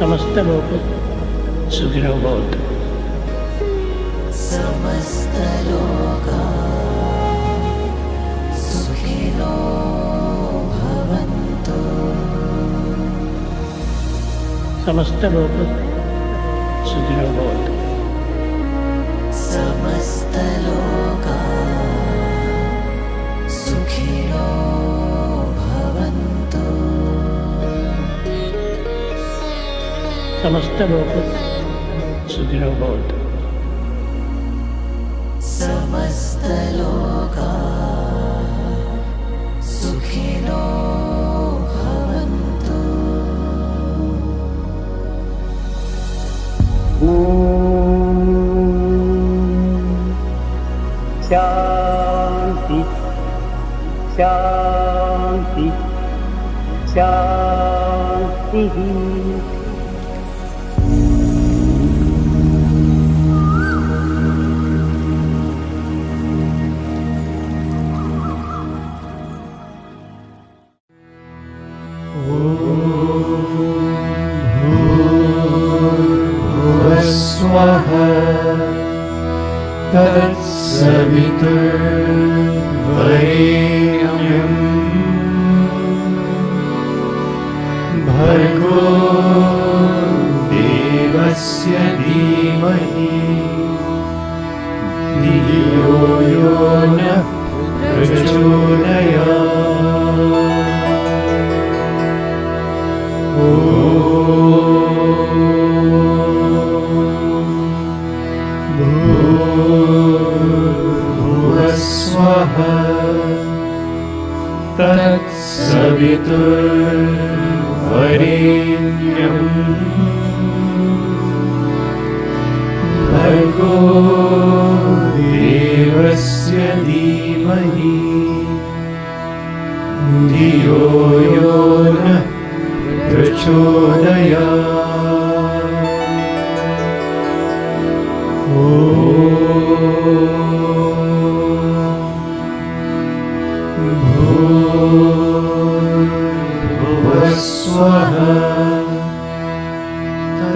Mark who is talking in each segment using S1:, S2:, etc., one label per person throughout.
S1: समस्त लोक सुखिनो भवन्तु।
S2: समस्त लोका सुखिनो भवन्तु।
S1: समस्त लोक सुखिनो भवन्तु।
S2: समस्त लोका सुखिनो भवन्तु।
S1: समस्त लोक सुखिनो भवन्तु।
S2: समस्त लोका सुखिनो भवन्तु।
S1: शांति शांति शांति।
S3: तत्सवितुर्वरेण्यं भर्गो देवस्य धीमहि धियो यो नः प्रचोदयात्। तत्सवितुर्वरेण्यं भर्गो देवस्य धीमहि धियो यो नः प्रचोदयात्।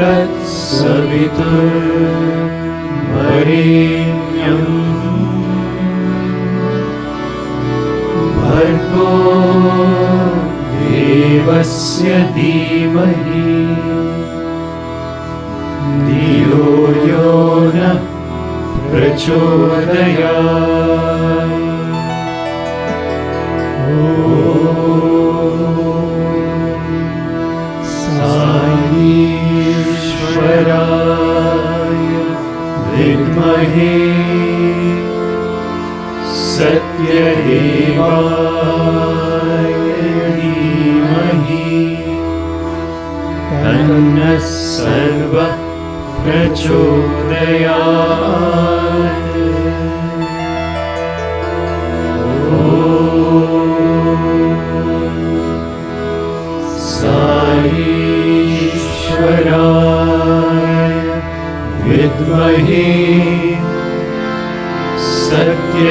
S3: तत्सवितुर्वरेण्यं भर्गो देवस्य धीमहि धियो यो नः प्रचोदयात्। ईश्वराय विद्महे सत्यदेवाय धीमहि तन्नः सर्वः प्रचोदयात्। ईश्वराय विद्महे सत्यदेवाय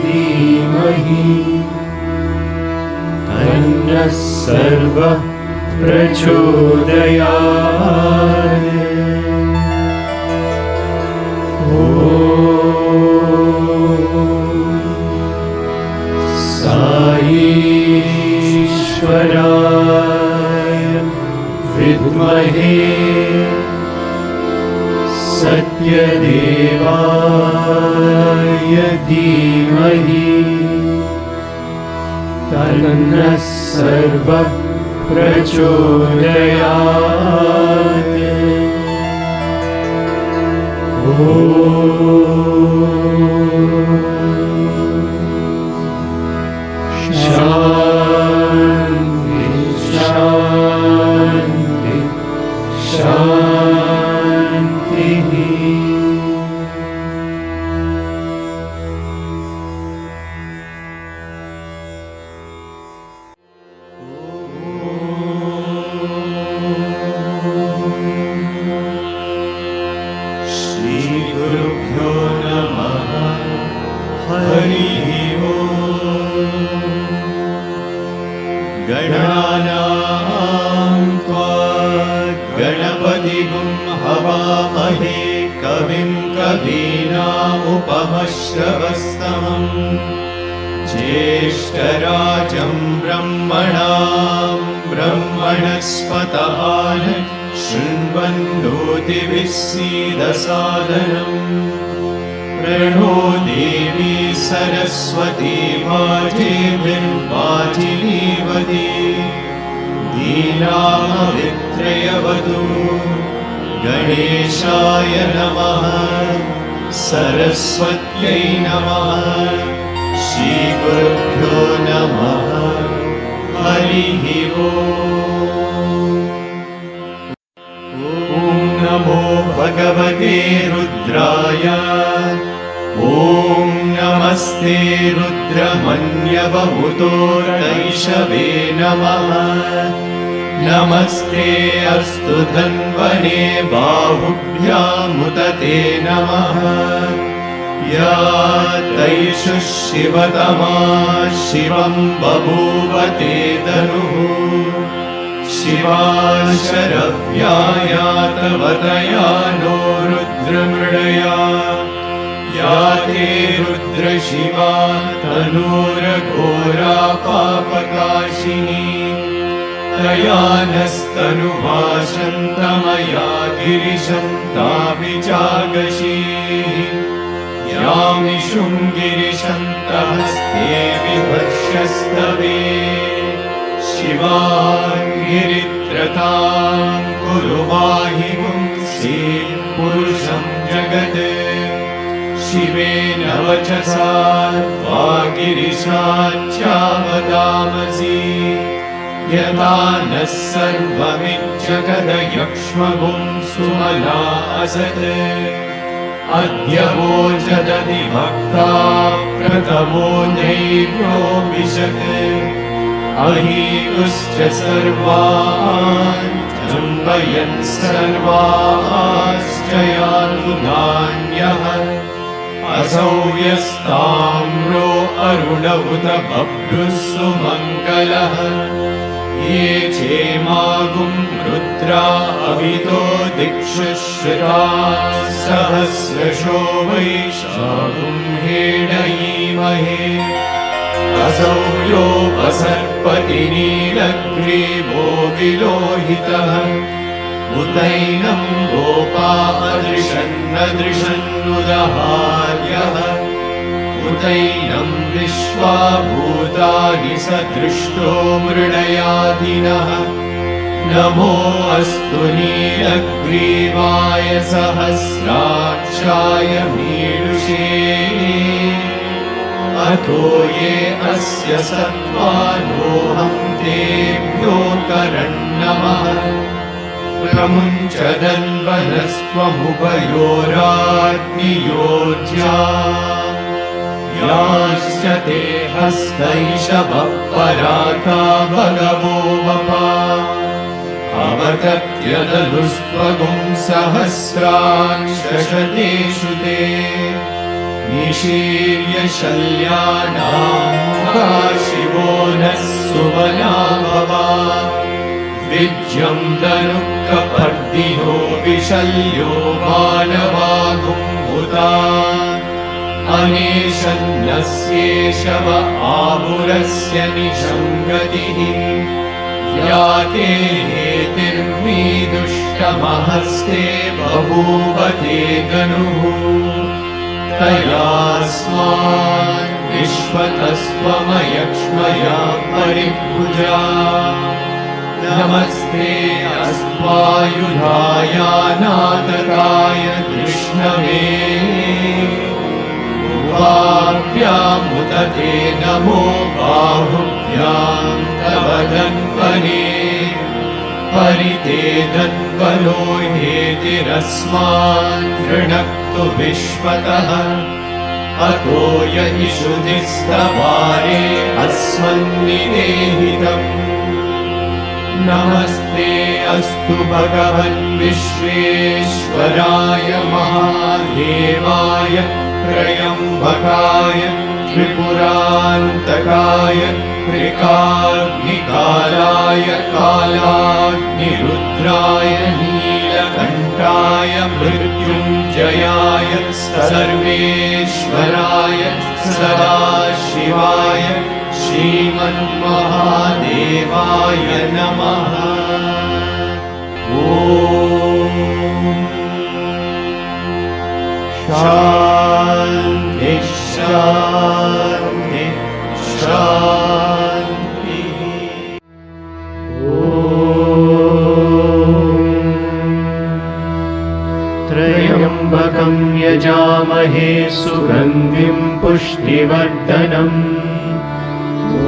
S3: धीमहि तन्नः सर्वः प्रचोदयात्। ईश्वराय विद्महे सत्यदेवाय धीमहि तन्नः सर्वः प्रचोदयात्। शान्ति शान्ति शान्तिः।
S4: नमामहे कविं कवीनामुपमश्रवस्तमम् ज्येष्ठराजं ब्रह्मणां ब्रह्मणस्पत शृण्वन्नोतिभिः सीदसादनम् प्रणो देवी सरस्वती वाजेभिर्वाजिनीवती दीनामवित्रयवतु गणेशाय नमः सरस्वत्यै नमः श्रीगुरुभ्यो नमः हरिः ओम्। ॐ नमो भगवते रुद्राय ॐ नमस्ते रुद्रमन्यवमुतोर्दैशवे नमः नमस्ते अस्तु धन्वने बाहुभ्यामुदते नमः या तैषु शिवतमा शिवं बभूवते तनुः शिवा शरव्याया तव तया नो रुद्रमृडया या ते रुद्रशिवा तनूरघोरा पापकाशिनी तया नस्तनुभाषन्तमया गिरिशं ताभिजागशीः यामिषुं गिरिशन्तहस्ते विभक्ष्यस्तवे शिवां गिरित्रतां कुरु माहि पुंसि पुरुषं जगत् शिवेन वचसा वागिरिशाच्चावदामसि यदा नः सर्वमिज्जगदयक्ष्मगुं सुमना असत् अद्य वोचदति भक्ता प्रथमो नैव्योऽभिषत् अहीतुश्च सर्वान् जम्बयन् सर्वाश्च यातु नान्यः असौ यस्ताम्रो अरुण उत बभ्रुः सुमङ्गलः ये चेमागुं रुद्रा अवितो दिक्षु श्रुताः सहस्रशो वैशाखुं हेडयीमहे असौ योपसर्पति नीलग्रीवो विलोहितः उतैनं गोपा अदृशन्नदृशन्नुदहार्यः उतैनं विश्वा भूतानि स दृष्टो मृडयादिनः नमो अस्तु नीलग्रीवाय सहस्राक्षाय मीडुषे अतो ये अस्य सत्त्वानोऽहं तेभ्यो करन्नमः प्रमुञ्चदन्वनस्त्वमुभयोराग्नियोज्या याश्च ते हस्तैषवः पराता भगवो वपा अवतत्यदनुस्त्वगुं सहस्रांशशतेषु ते निशीर्य शल्यानां शिवो नः सुमना भवा विज्यं दनुःखपर्दिनो विशल्यो मानवागुम्भुता अनेशन्नस्येषव आमुरस्य निशङ्गतिः या ते हेतिर्मीदुष्टमहस्ते बभूवते गनुः तयास्मान् विश्वतस्त्वमयक्ष्मया परिभुजा नमस्ते अस्त्वायुधायानादकाय कृष्णवे उवाभ्यामुदते नमो बाहुभ्यां तव धन्वने परिते धन्वनो हेतिरस्मान् वृणक्तु विश्वतः अतो य इषुधिस्तवारे अस्मन्निदेहितम् नमस्ते अस्तु भगवन् विश्वेश्वराय महादेवाय त्र्यम्बकाय त्रिपुरान्तकाय त्रिकाग्निकालाय कालाग्निरुद्राय नीलकण्ठाय मृत्युञ्जयाय मृत्युञ्जयाय सर्वेश्वराय सदाशिवाय श्रीमन्महादेवाय नमः। ॐ शान्ति शान्ति शान्तिः।
S3: त्र्यम्बकं यजामहे सुगन्धिं पुष्टिवर्धनम्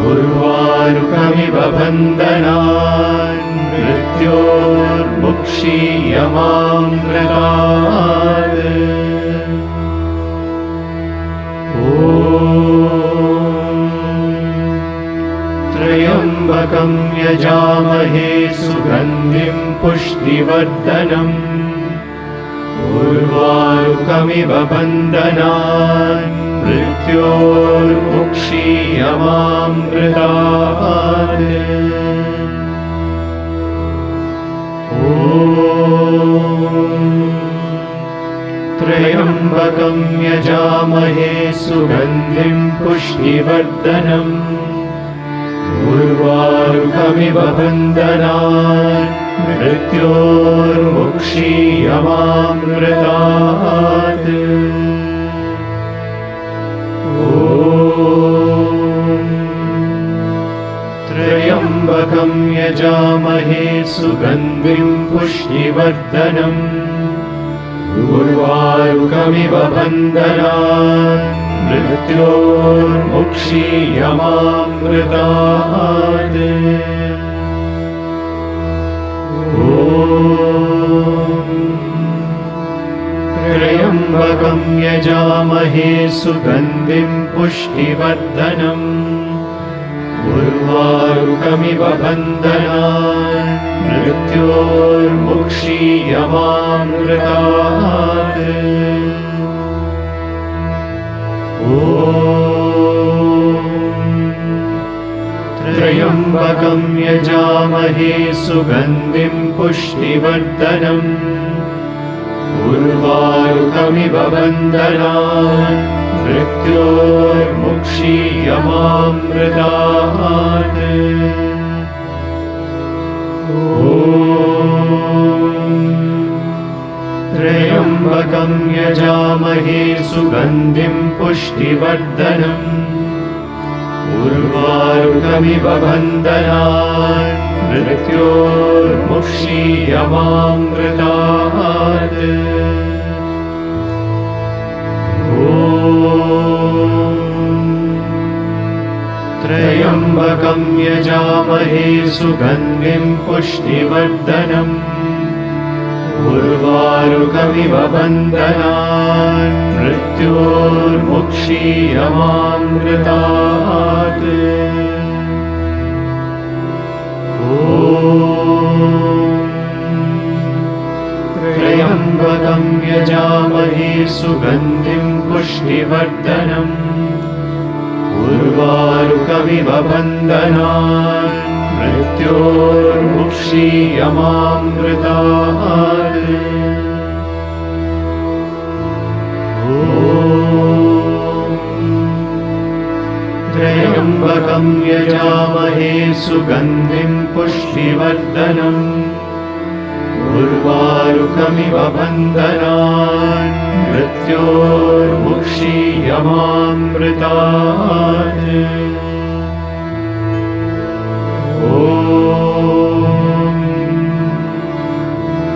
S3: उर्वारुकमिव बन्धनान् मृत्योर्मुक्षीयमामृतात्। त्र्यम्बकं यजामहे सुगन्धिं पुष्टिवर्धनम् उर्वारुकमिव बन्धनान् मृत्योर्मुक्षीयमामृतात्। त्र्यम्बकं यजामहे सुगन्धिं पुष्टिवर्धनम् उर्वारुकमिव बन्धनान् मृत्योर्मुक्षीयमामृतात्। त्र्यम्बकं यजामहे सुगन्धिं पुष्टिवर्धनम् उर्वारुकमिव बन्धनान् मृत्योर्मुक्षीयमामृतात्। त्र्यम्बकं यजामहे सुगन्धिं पुष्टिवर्धनम् उर्वारुकमिव बन्धनान् मृत्योर्मुक्षीयमामृतात्। त्र्यम्बकं यजामहे सुगन्धिं पुष्टिवर्धनम् उर्वारुकमिव बन्धनान् मृत्योर्मुक्षीयमामृतात्। त्र्यम्बकं यजामहे सुगन्धिं पुष्टिवर्धनम् उर्वारुकमिव बन्धनान् मृत्योर्मुक्षीयमामृतात्। त्र्यम्बकं यजामहे सुगन्धिं पुष्टिवर्धनम् उर्वारुकमिव बन्धनान् मृत्योर्मुक्षीयमामृतात्। त्र्यम्बकं यजामहे सुगन्धिं पुष्टिवर्धनम् उर्वारुकमिव बन्धनान् मृत्योर्मुक्षीयमामृतात्। त्र्यम्बकं यजामहे सुगन्धिं पुष्टिवर्धनम् उर्वारुकमिव बन्धनान् मृत्योर्मुक्षीयमामृतात्।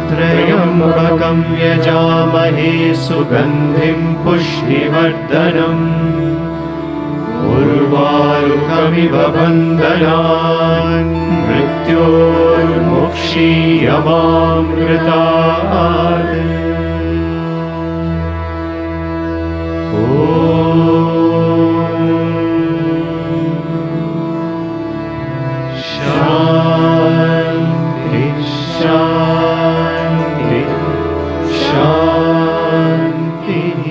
S3: त्र्यम्बकं यजामहे सुगन्धिं पुष्टिवर्धनम् उर्वारुकमिव बन्धनान् मृत्योर्मुक्षीयमामृतात्। शान्ति शान्ति शान्तिः।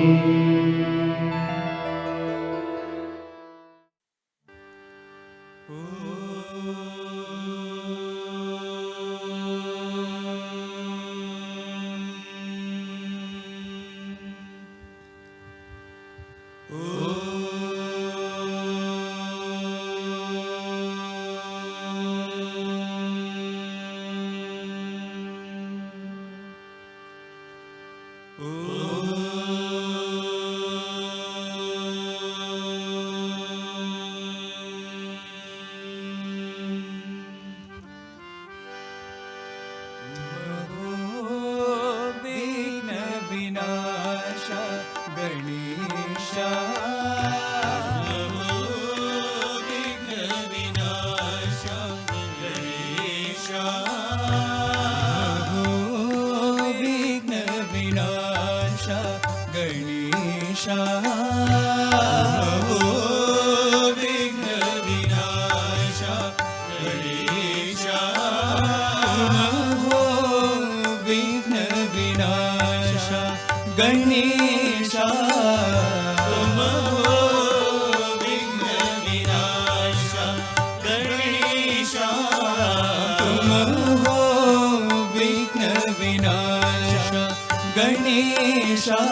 S4: गणेशा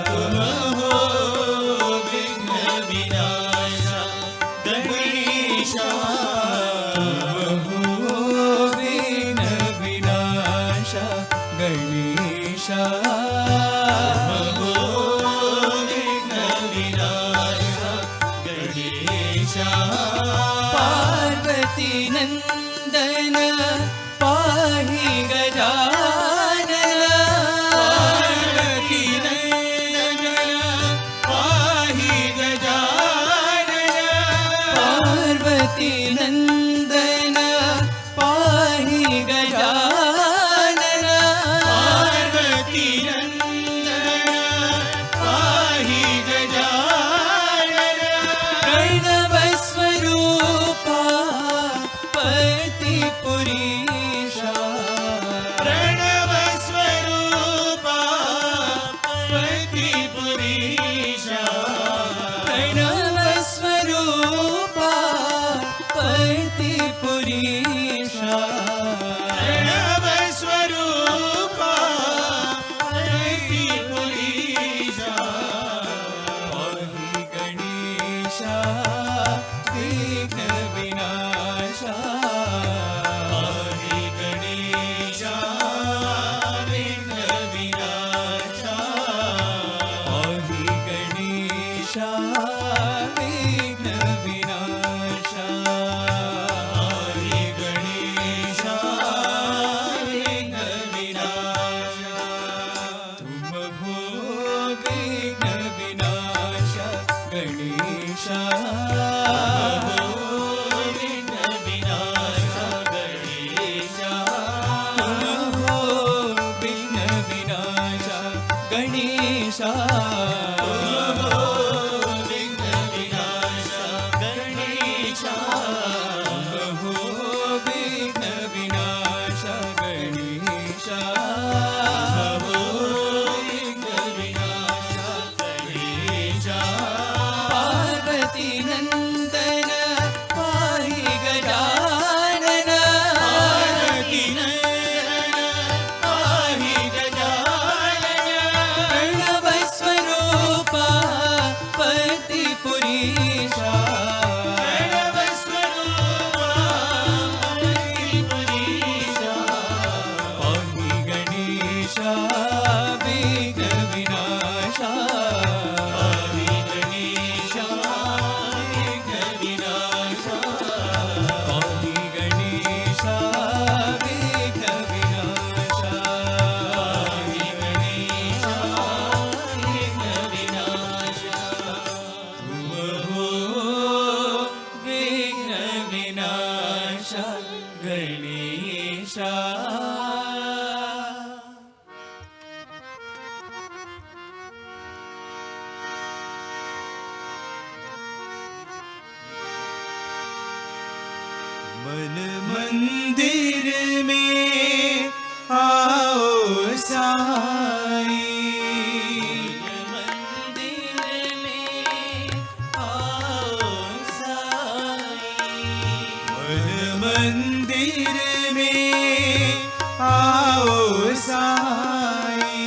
S4: तुम हो विघ्न विनाशा गणेशा तुम हो विघ्न विनाशा गणेशा तुम हो विघ्न विनाशा गणेशा पार्वती नंदन पाहि गजानन पार्वती नंदन पाहि गजानन पार्वती नंदन पाहि गजानन पार्वती नंदन पाहि गजानन प्रणव स्वरूपा पतिपुरीशा प्रणव स्वरूपा पतिपुरीशा प्रणव स्वरूपा पतिपुरीशा प्रणव स्वरूपा पतिपुरीशा पाहि गणेशा विघ्न विनाशा पाहि गणेशा विघ्न विनाशा पाहि गणेशा विघ्न विनाशा पाहि गणेशा विघ्न विनाशा तुम हो विघ्न विनाशा गणेशा विघ्न विनाशा गणेशा तुम हो विघ्न विनाशा गणेशा तुम हो विघ्न विनाशा गणेशा तुम हो विघ्न विनाशा गणेशा तुम हो विघ्न विनाशा गणेशा पार्वती नंदन पाहि गजानन पार्वती नंदन पाहि गजानन प्रणव स्वरूपा पतिपुरीशा प्रणव स्वरूपा पतिपुरीशा पाहि गणेशा विघ्न विनाशा पाहि गणेशा विघ्न विनाशा पाहि गणेशा विघ्न विनाशा पाहि गणेशा विघ्न विनाशा तुम हो विघ्न विनाशा गणेशा मन मंदिर में आओ साई मंदिर में आओ साई मन मंदिर में आओ साई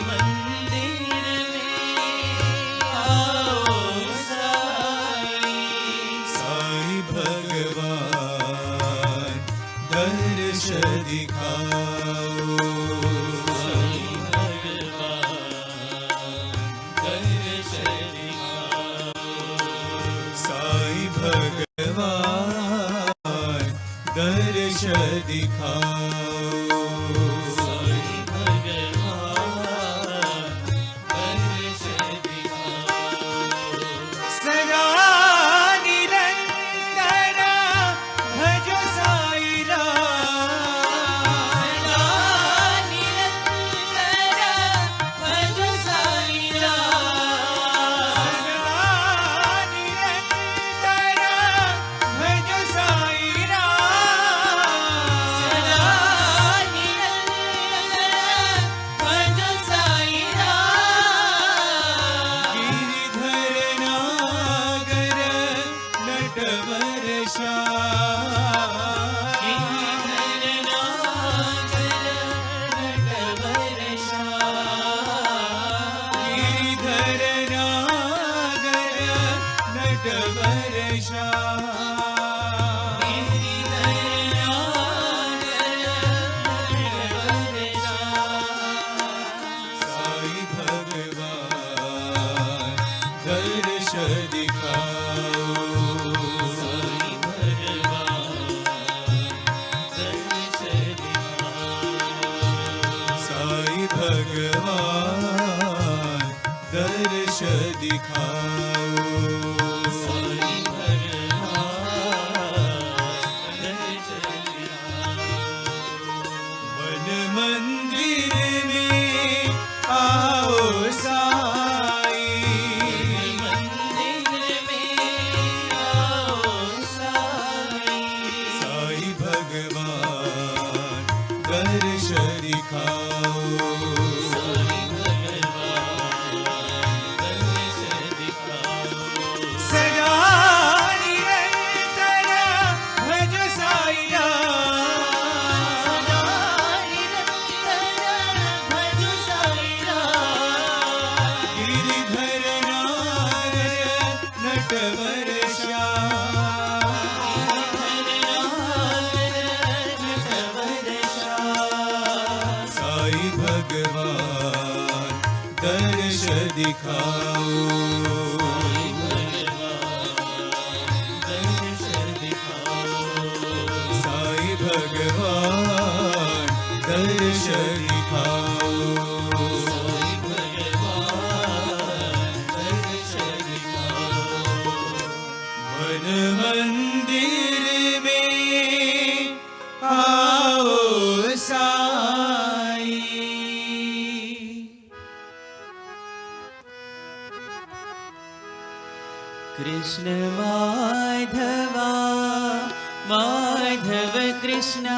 S4: मंदिर में आओ साई साई भगवान दर्श दिखाओ साई भगवान दर्श दिखाओ साई भगवान दर्श दिखाओ साई भगवान दर्श दिखाओ सदा निरंतर भज साई राम सदा निरंतर भज साई राम सदा निरंतर भज साई राम सदा निरंतर भज साई राम गिरिधर नागर नटवर श्याम गिरिधर नागर नटवर श्याम
S5: कृष्ण माधवा माधव कृष्ण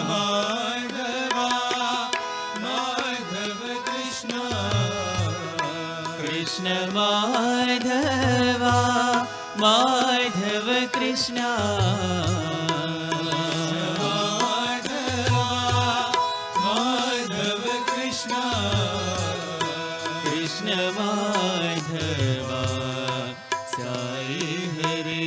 S4: माधवा माधव कृष्ण
S5: कृष्ण माधवा माधव कृष्ण
S4: माधव कृष्ण
S5: कृष्ण माधवा साई हरे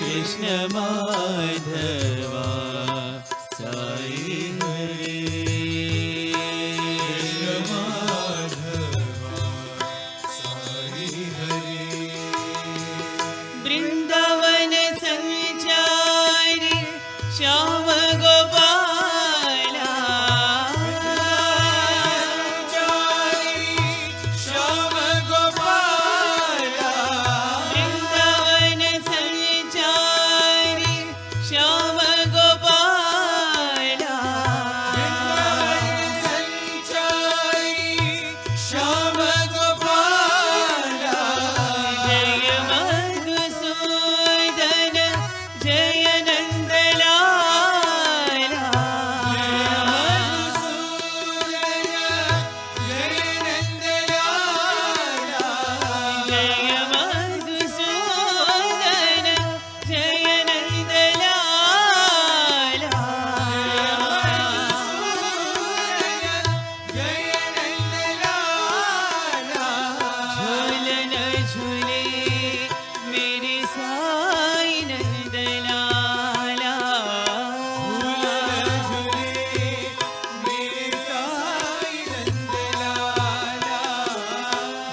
S5: कृष्ण माधवा साई हरे वृंदावन संचारी श्याम गोपाला
S4: श्याम गोपाला
S5: वृंदावन संचारी श्याम गोपाला
S4: संचारी श्याम गोपाला
S5: जय मधुसूदन जय नंदलाला जय मधुसूदन जय नंदलाला झूलन झूले मेरे साई नंदलाला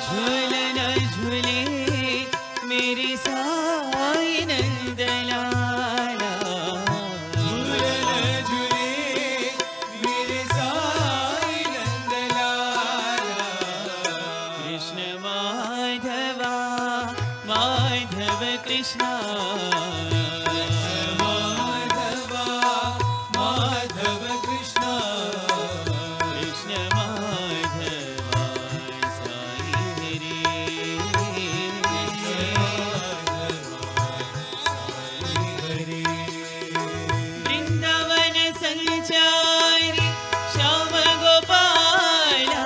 S5: झूलन झूले मेरे साई नंदलाला कृष्ण माधवा माधव कृष्ण
S4: माधव कृष्ण
S5: कृष्ण माधवा साई हरे वृंदावन संचारी श्याम गोपाला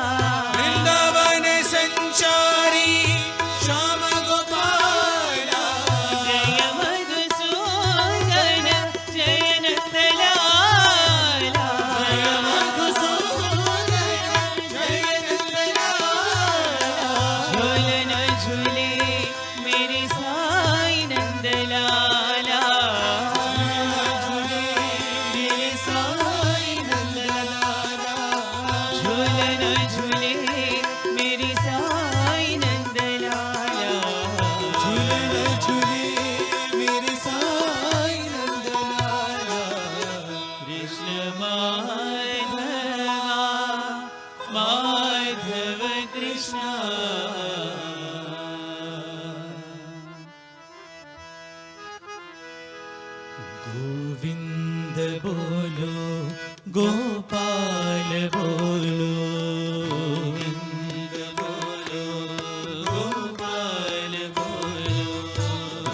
S4: वृंदावन संचारी श्याम गोपाला
S5: जय माधवा माधव कृष्ण गोविंद बोलो गोपाल बोलो गोविंद बोलो गोपाल बोलो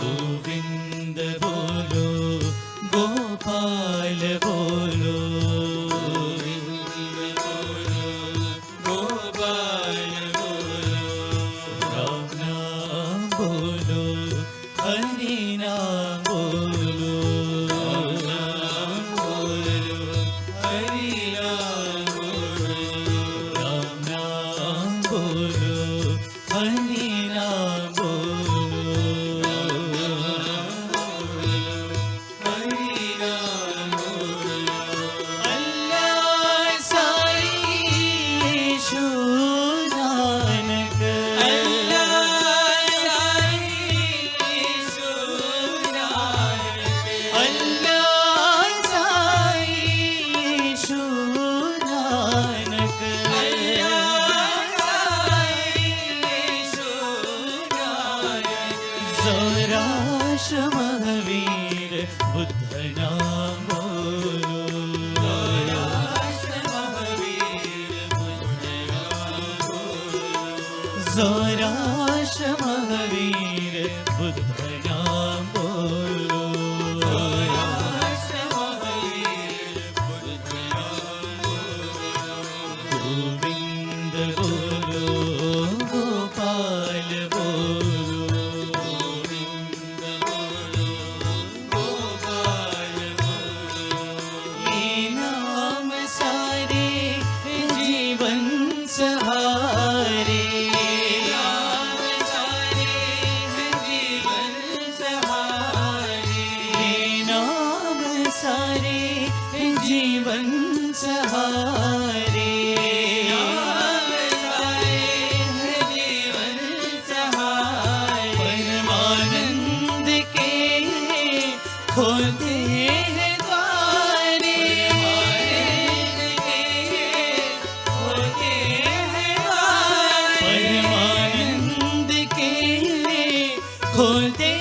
S5: गोविंद बोलो गोपाल बोलो गोविंद बोलो गोपाल बोलो राम नाम बोलो हरि नाम बोलो महावीर बुद्ध नाम बोलो जोराष्ट्र महावीर बुद्ध नाम बोलो गोविंद बोलो गोपाल बोलो जीवन सहारे जीवन सहारे परमानंद के खोलते हैं द्वारे परमानंद के खोलते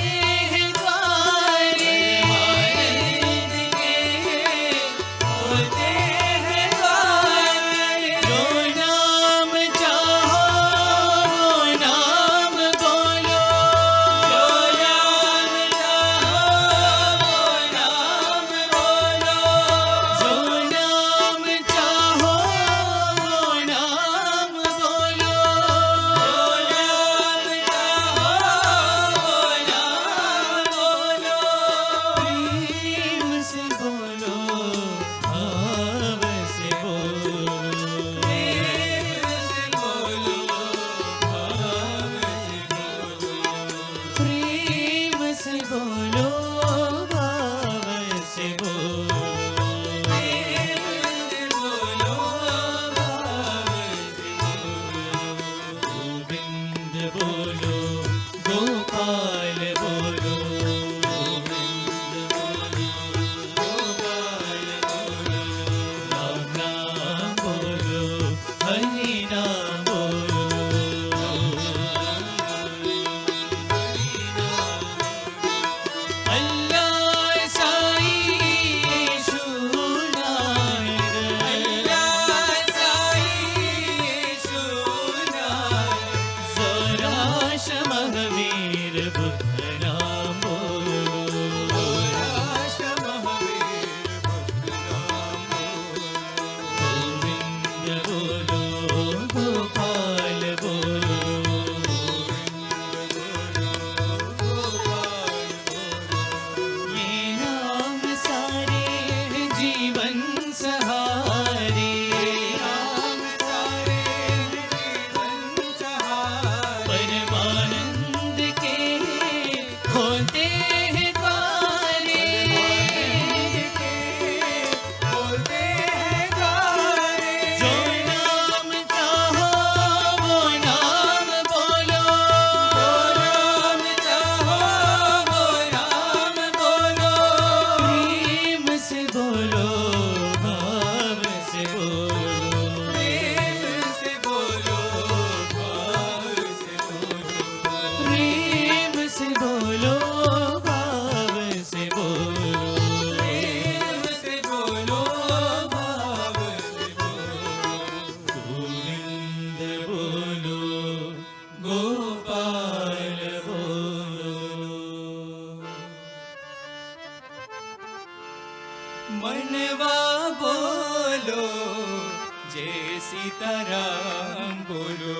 S5: जय सीताराम बोलो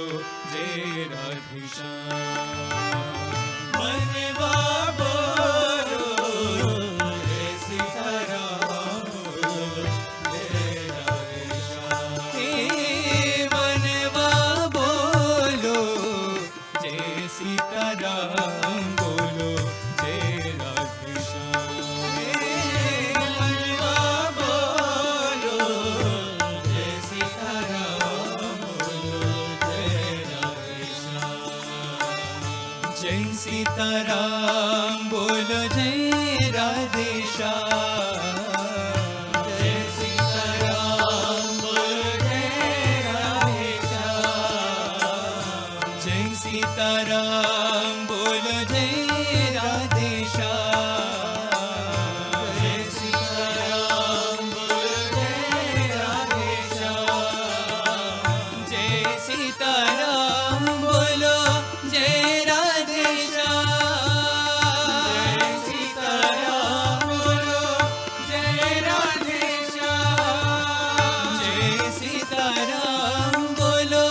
S5: जय राधेश्याम मनवा बोलो जय सीताराम बोलो जय राधेश्याम हे मनवा बोलो जय सीताराम बोलो जय राधेश्याम हे मनवा बोलो जय सीताराम बोलो जय राधेश्याम जय सीताराम बोलो जय राधेश्याम जय सीताराम बोलो जय राधेश्याम जय सीताराम बोलो जय राधेश्याम जय सीताराम बोलो जय राधेश्याम जय सीताराम बोलो जय राधेश्याम जय सीताराम बोलो जय राधेश्याम जय सीताराम बोलो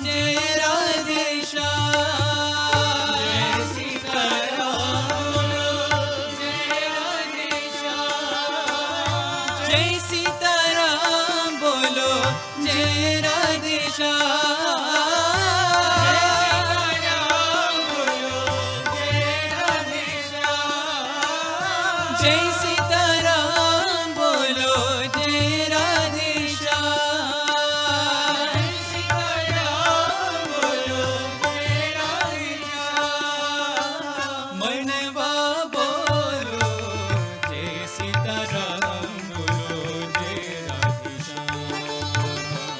S5: जय राधेश्याम जय सीताराम बोलो जय राधेश्याम जय सीताराम बोलो जय राधेश्याम जय सीताराम बोलो जय राधेश्याम जय सीताराम बोलो जय राधेश्याम मनवा बोलो जय सीताराम बोलो जय राधेश्याम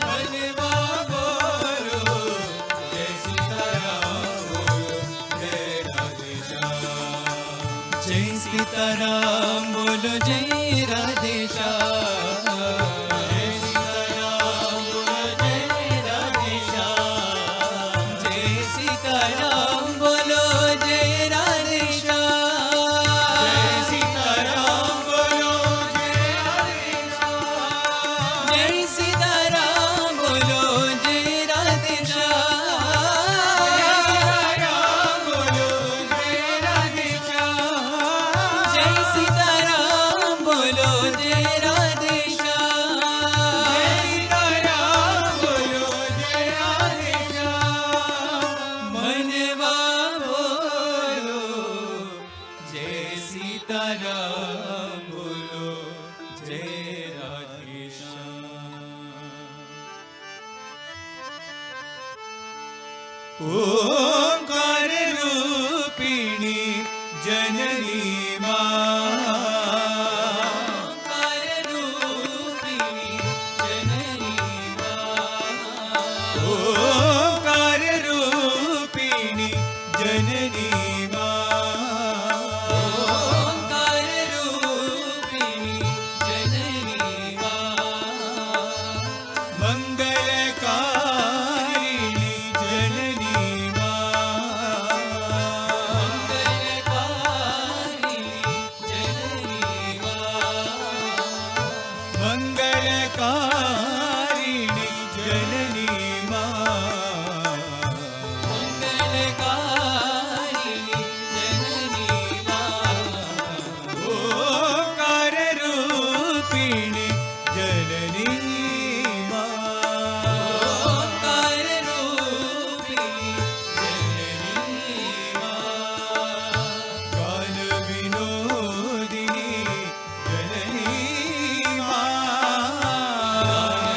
S5: मनवा बोलो जय सीताराम बोलो जय राधेश्याम जय सीताराम बोलो जय राधेश्याम जय सीताराम बोलो जय राधेश्याम जय सीताराम बोलो जय राधेश्याम जय सीताराम बोलो जय राधेश्याम जय सीताराम बोलो जय राधेश्याम बोलो जय राधेश्याम जय सीताराम बोलो जय राधेश्याम जय सीताराम बोलो जय राधेश्याम ओंकार रूपिणी जननी ओंकार रूपिणी जननी ओंकार रूपिणी जननी ओंकार रूपिणी जननी मंगलकारिणी जननी मंगलकारिणी जननी मंगलकारिणी जननी ओंकार रूपिणी जननी ओंकार रूपिणी जननी गान विनोदिनी जननी गान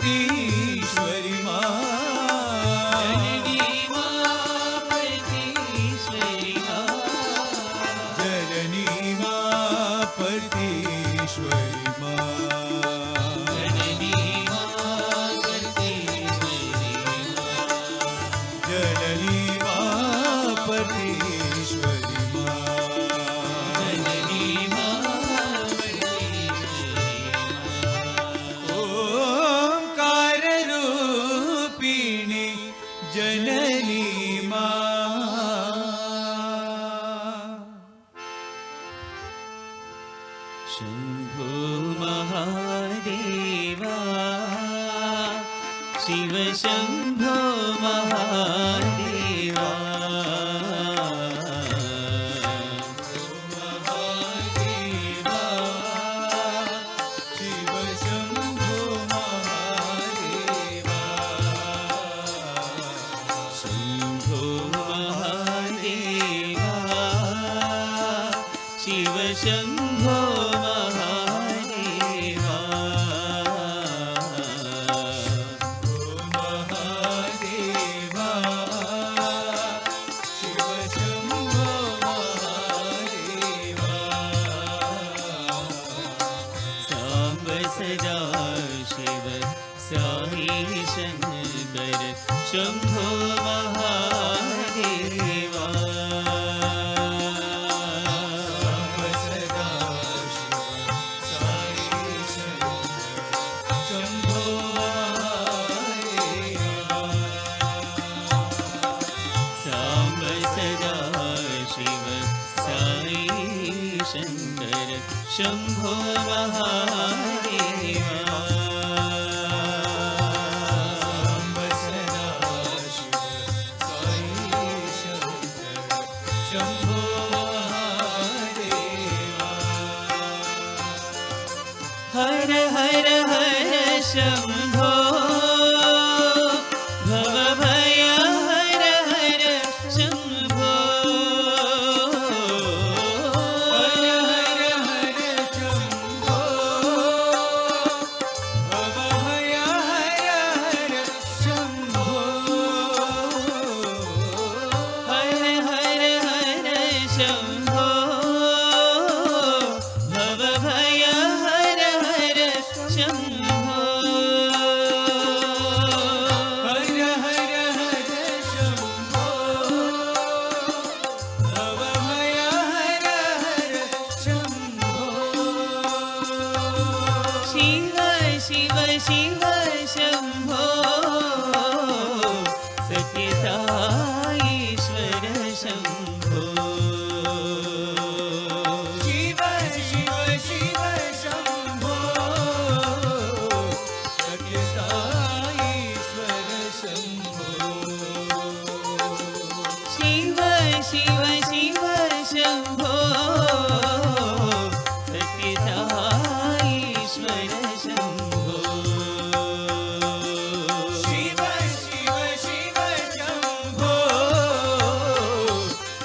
S4: परतीश्वरी माँ
S5: जननी माँ परतीश्वरी माँ
S4: जननी माँ परतीश्वरी माँ
S5: जननी माँ परतीश्वरी माँ
S4: जननी माँ परतीश्वरी माँ
S5: जननी माँ परतीश्वरी माँ
S4: ओंकार रूपिणी जननी माँ
S5: शंभो महादेवा शिव शंभो महादेवा
S4: महादेवा शिव शंभो महादेवा
S5: शंभो महादेवा शिव शंभो महादेवा
S4: महादेवा शिव शंभो महादेवा
S5: सांब सदा शिव साई शंकर शंभो महादेवा
S4: सांब सदा शिव साई शंकर शंभो महादेवा
S5: सांब सदा शिव साई शंकर शंभो महादेवा
S4: सांब सदा शिव साई शंकर शंभो महादेवा
S5: हर हर हर शंभो भव भय हर हर शंभो
S4: हर हर हर शंभो भव भय हर हर शंभो
S5: हर हर हर शंभो भव भय हर हर शंभो
S4: हर हर हर शंभो भव भय हर हर शंभो
S5: शिव शिव शिव शंभो सत्य साईश्वर शंभो
S4: शिव शिव शिव शंभो सत्य साईश्वर शंभो
S5: शिव शिव शिव शंभो सत्य साईश्वर शंभो
S4: शिव शिव शिव शंभो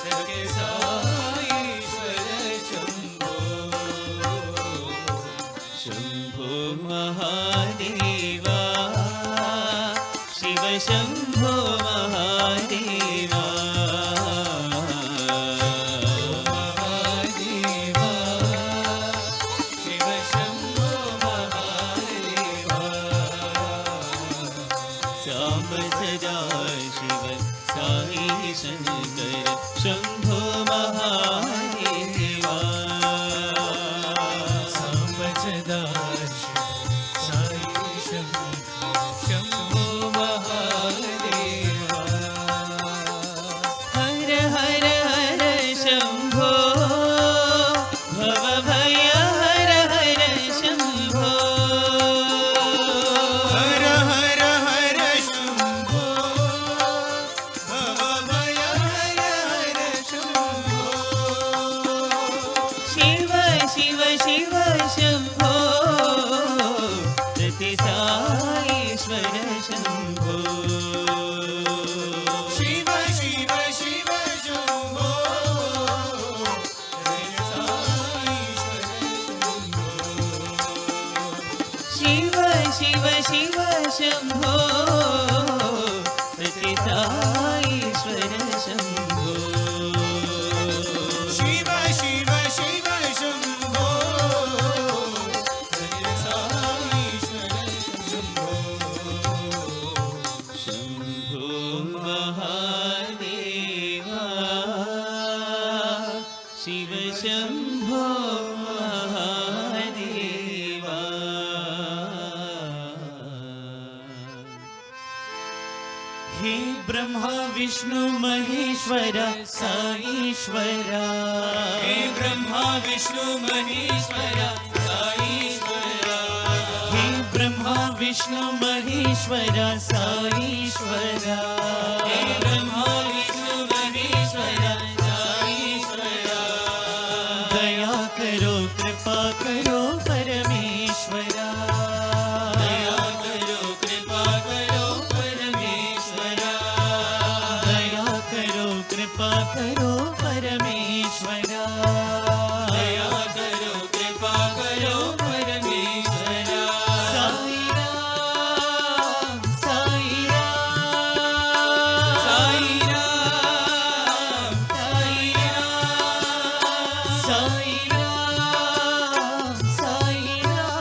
S4: सत्य साईश्वर शंभो
S5: शंभो महादेवा शिव शंभो महादेवा
S4: महादेवा शिव शंभो महादेवा
S5: सांब सदा शिव साई शंकर शंभो महादेवा
S4: सांब सदा शिव साई शंकर शंभो महादेवा
S5: हर हर हर शंभो भव भय हर हर शंभो
S4: हर हर हर शंभो भव भय हर हर शंभो
S5: शम्भो सत्य साईश्वर शम्भो
S4: शिव शिव शिव शम्भो सत्य साईश्वर शम्भो
S5: शम्भो महादेवा शिव शम्भो महादेवा हे ब्रह्मा विष्णु महेश्वर साईश्वर
S4: हे ब्रह्मा विष्णु महेश्वर साईश्वर
S5: हे ब्रह्मा विष्णु महेश्वर साईश्वर
S4: हे ब्रह्मा विष्णु महेश्वर साईश्वर
S5: दया करो कृपा करो परमेश्वरा
S4: दया करो कृपा करो परमेश्वरा
S5: दया करो कृपा करो परमेश्वरा
S4: दया करो कृपा करो परमेश्वरा
S5: साई राम साई राम
S4: साई राम साई राम
S5: साई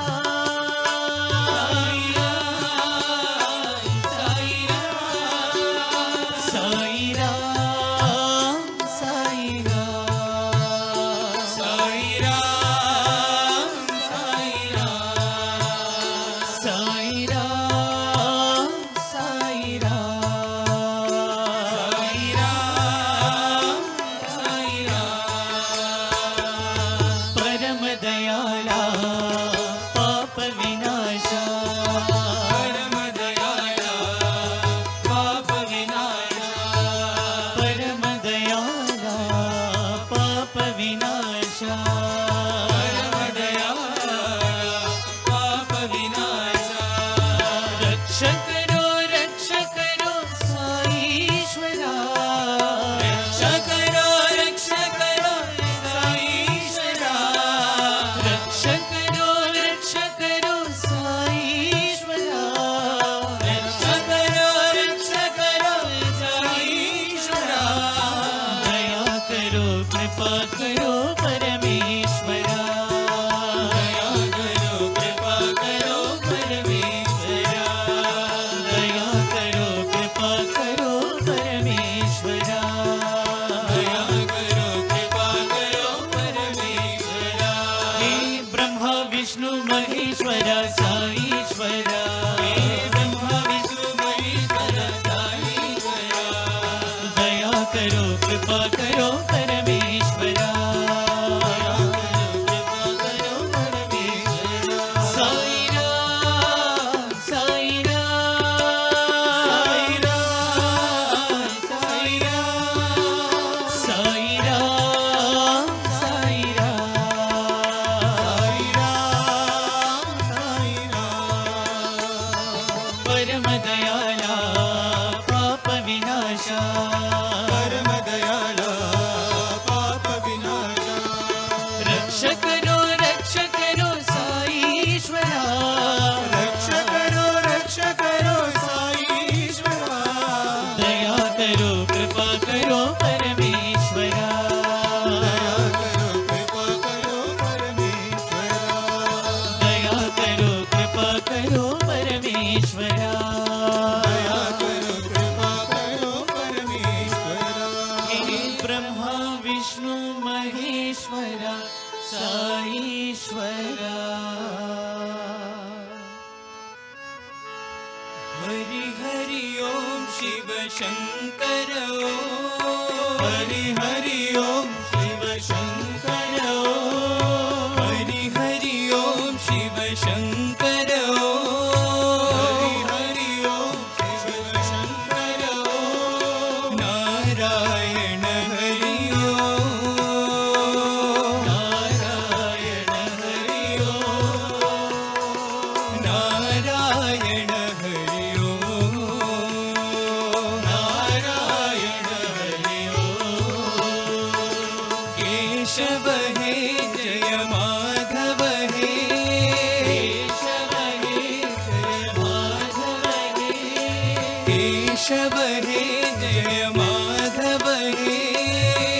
S5: केशव हे जय माधव हे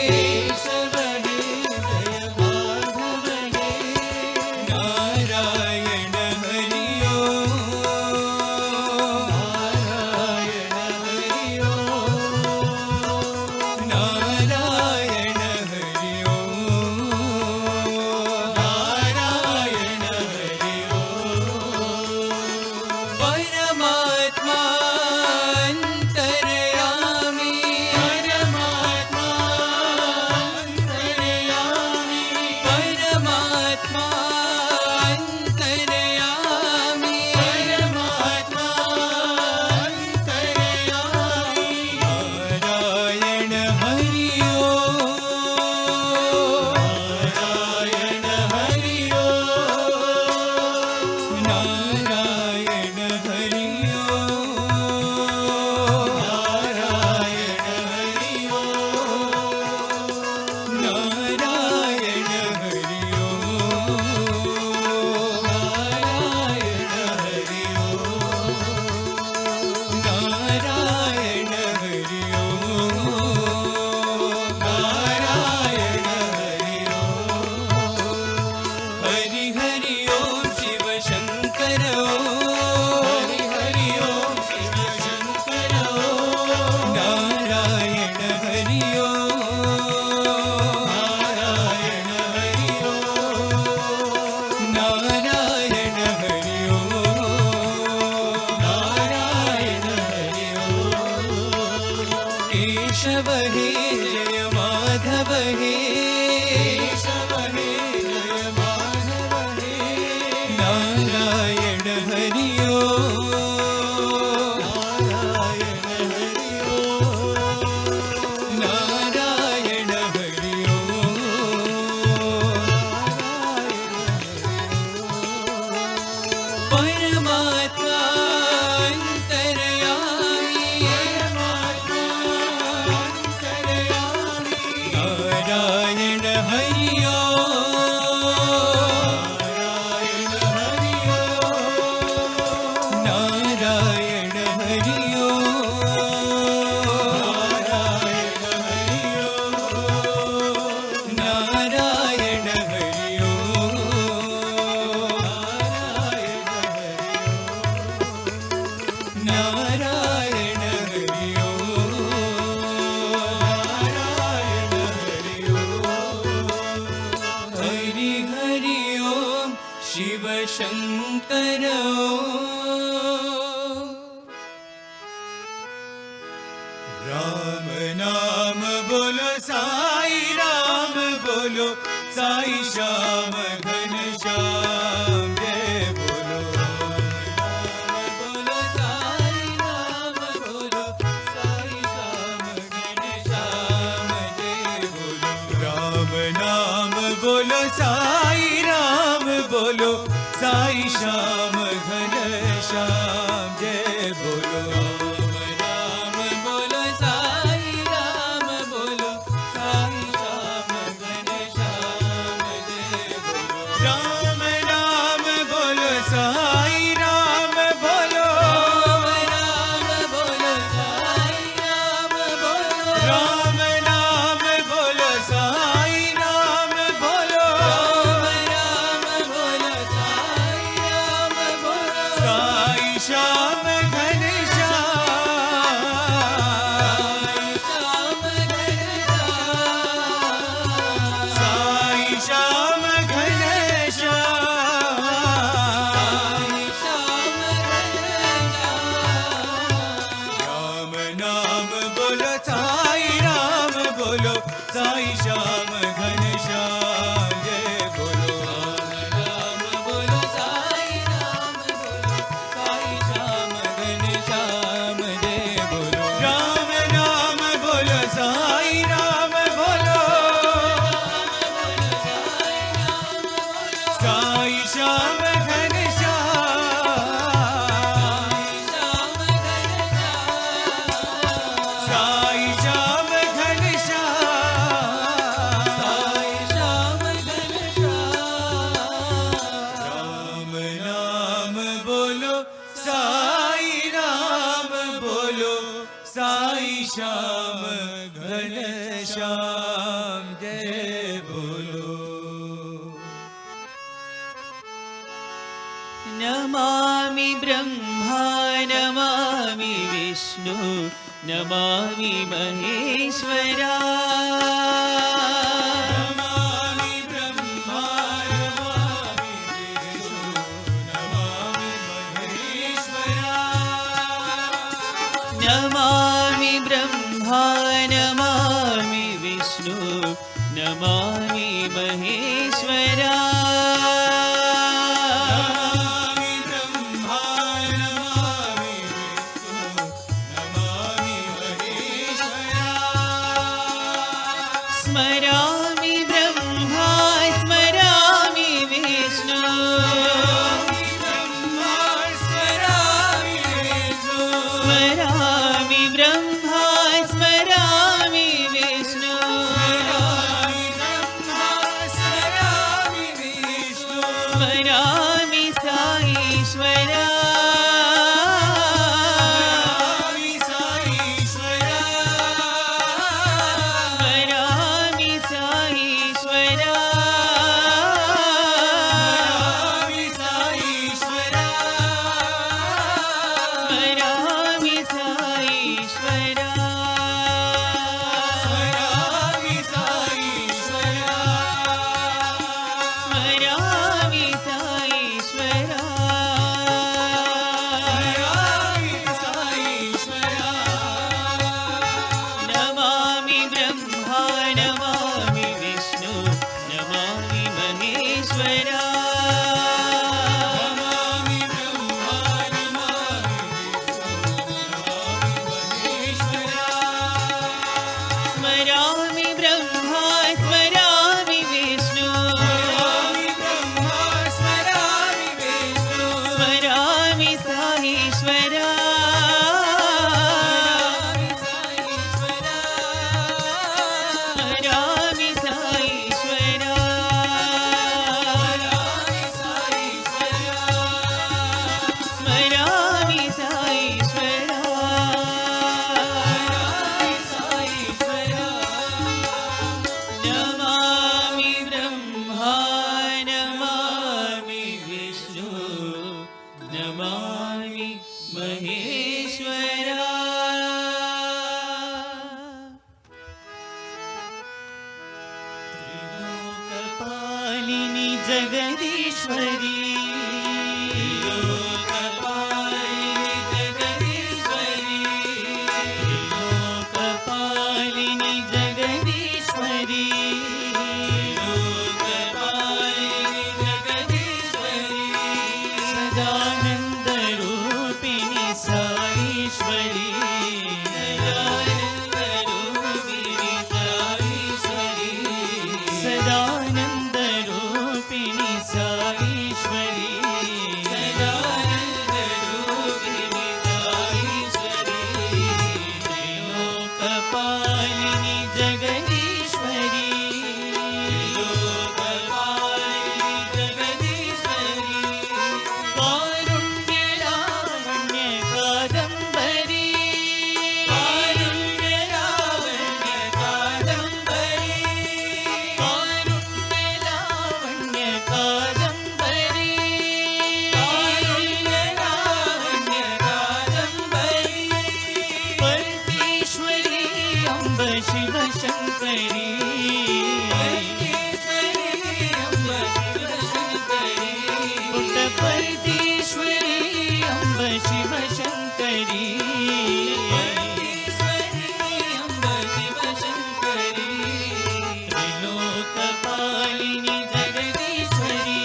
S5: केशव हे जय माधव हे नारायण हरि ओम नारायण हरि ओम नारायण हरि ओम नारायण हरि ओम परमात्मा अंतर्यामी परमात्मा अंतर्यामी परमात्मा अंतर्यामी परमात्मा अंतर्यामी नारायण हरि ओम नारायण हरि ओम नारायण हरि ओम नारायण हरि ओम नारायण हरि ओम नारायण हरि ओम नारायण हरि ओम नारायण हरि ओम हरि हरि ओम शिव शंकर ओम हरि हरि ओम शिव शंकर ओम नारायण हरि ओम नारायण हरि ओम नारायण हरि ओम नारायण हरि ओम केशव हे जय माधव हे केशव हे जय माधव हे नारायण हरि ओम नारायण हरि ओम नारायण हरि ओम परमात्मा अंतर्यामी परमात्मा अंतर्यामी नारायण हरि ओम नारायण हरि ओम नारायण हरि ओम नारायण हरि ओम नारायण हरि ओम हरि हरि ओम शिव शंकर ओम राम नाम बोलो साई राम बोलो साई श्याम घन श्याम जय बोलो राम बोलो साई राम बोलो साई श्याम घन श्याम जय बोलो राम नाम बोलो साई राम बोलो साई श्याम घन श्याम जय बोलो राम बोलो साई राम बोलो साई श्याम घन श्याम जय बोलो राम नाम बोलो साई राम बोलो राम बोलो साई राम बोलो राम नाम बोलो साई राम बोलो राम बोलो साई राम बोलो साई श्याम घन श्याम साई श्याम घन श्याम राम नाम बोलो साई राम बोलो साई श्याम घन श्याम जय बोलो राम बोलो साई राम बोलो साई श्याम घन श्याम जय बोलो राम नाम बोलो साई राम बोलो साई श्याम घन श्याम साई श्याम घन श्याम साई श्याम घन श्याम जय बोलो।
S4: नमामि ब्रह्मा नमामि विष्णु नमामि महेश्वरा।
S5: नमामि ब्रह्मा नमामि विष्णु नमामि महेश्वरा।
S4: नमामि ब्रह्मा नमामि विष्णु नमामि महेश्वरा। स्मरामि ब्रह्मा स्मरामि विष्णु स्मरामि ब्रह्मा स्मरामि विष्णु स्मरामि साईश्वरा। जगदीश्वरी लोकपालिनी जगदीश्वरी लोकपालिनी जगदीश्वरी लोकपालिनी जगदीश्वरी सदानंद रूपिणी साईश्वरी सदानंद रूपिणी साईश्वरी सदानंद रूपिणी साईश्वरी सदानंद रूपिणी साईश्वरी लोकपालिनी जगदीश्वरी लोकपालिनी जगदीश्वरी कारुण्य लावण्य कादंबरी कारुण्य लावण्य कादंबरी कारुण्य लावण्य कादंबरी कारुण्य लावण्य कादंबरी परमेश्वरी अम्ब शिव शंकरी परमेश्वरी अम्ब शिव शंकरी पुट्टपर्तीश्वरी अम्ब शिव शंकरी परमेश्वरी अम्ब Shiv Shankari त्रिलोकपालिनी Jagadishwari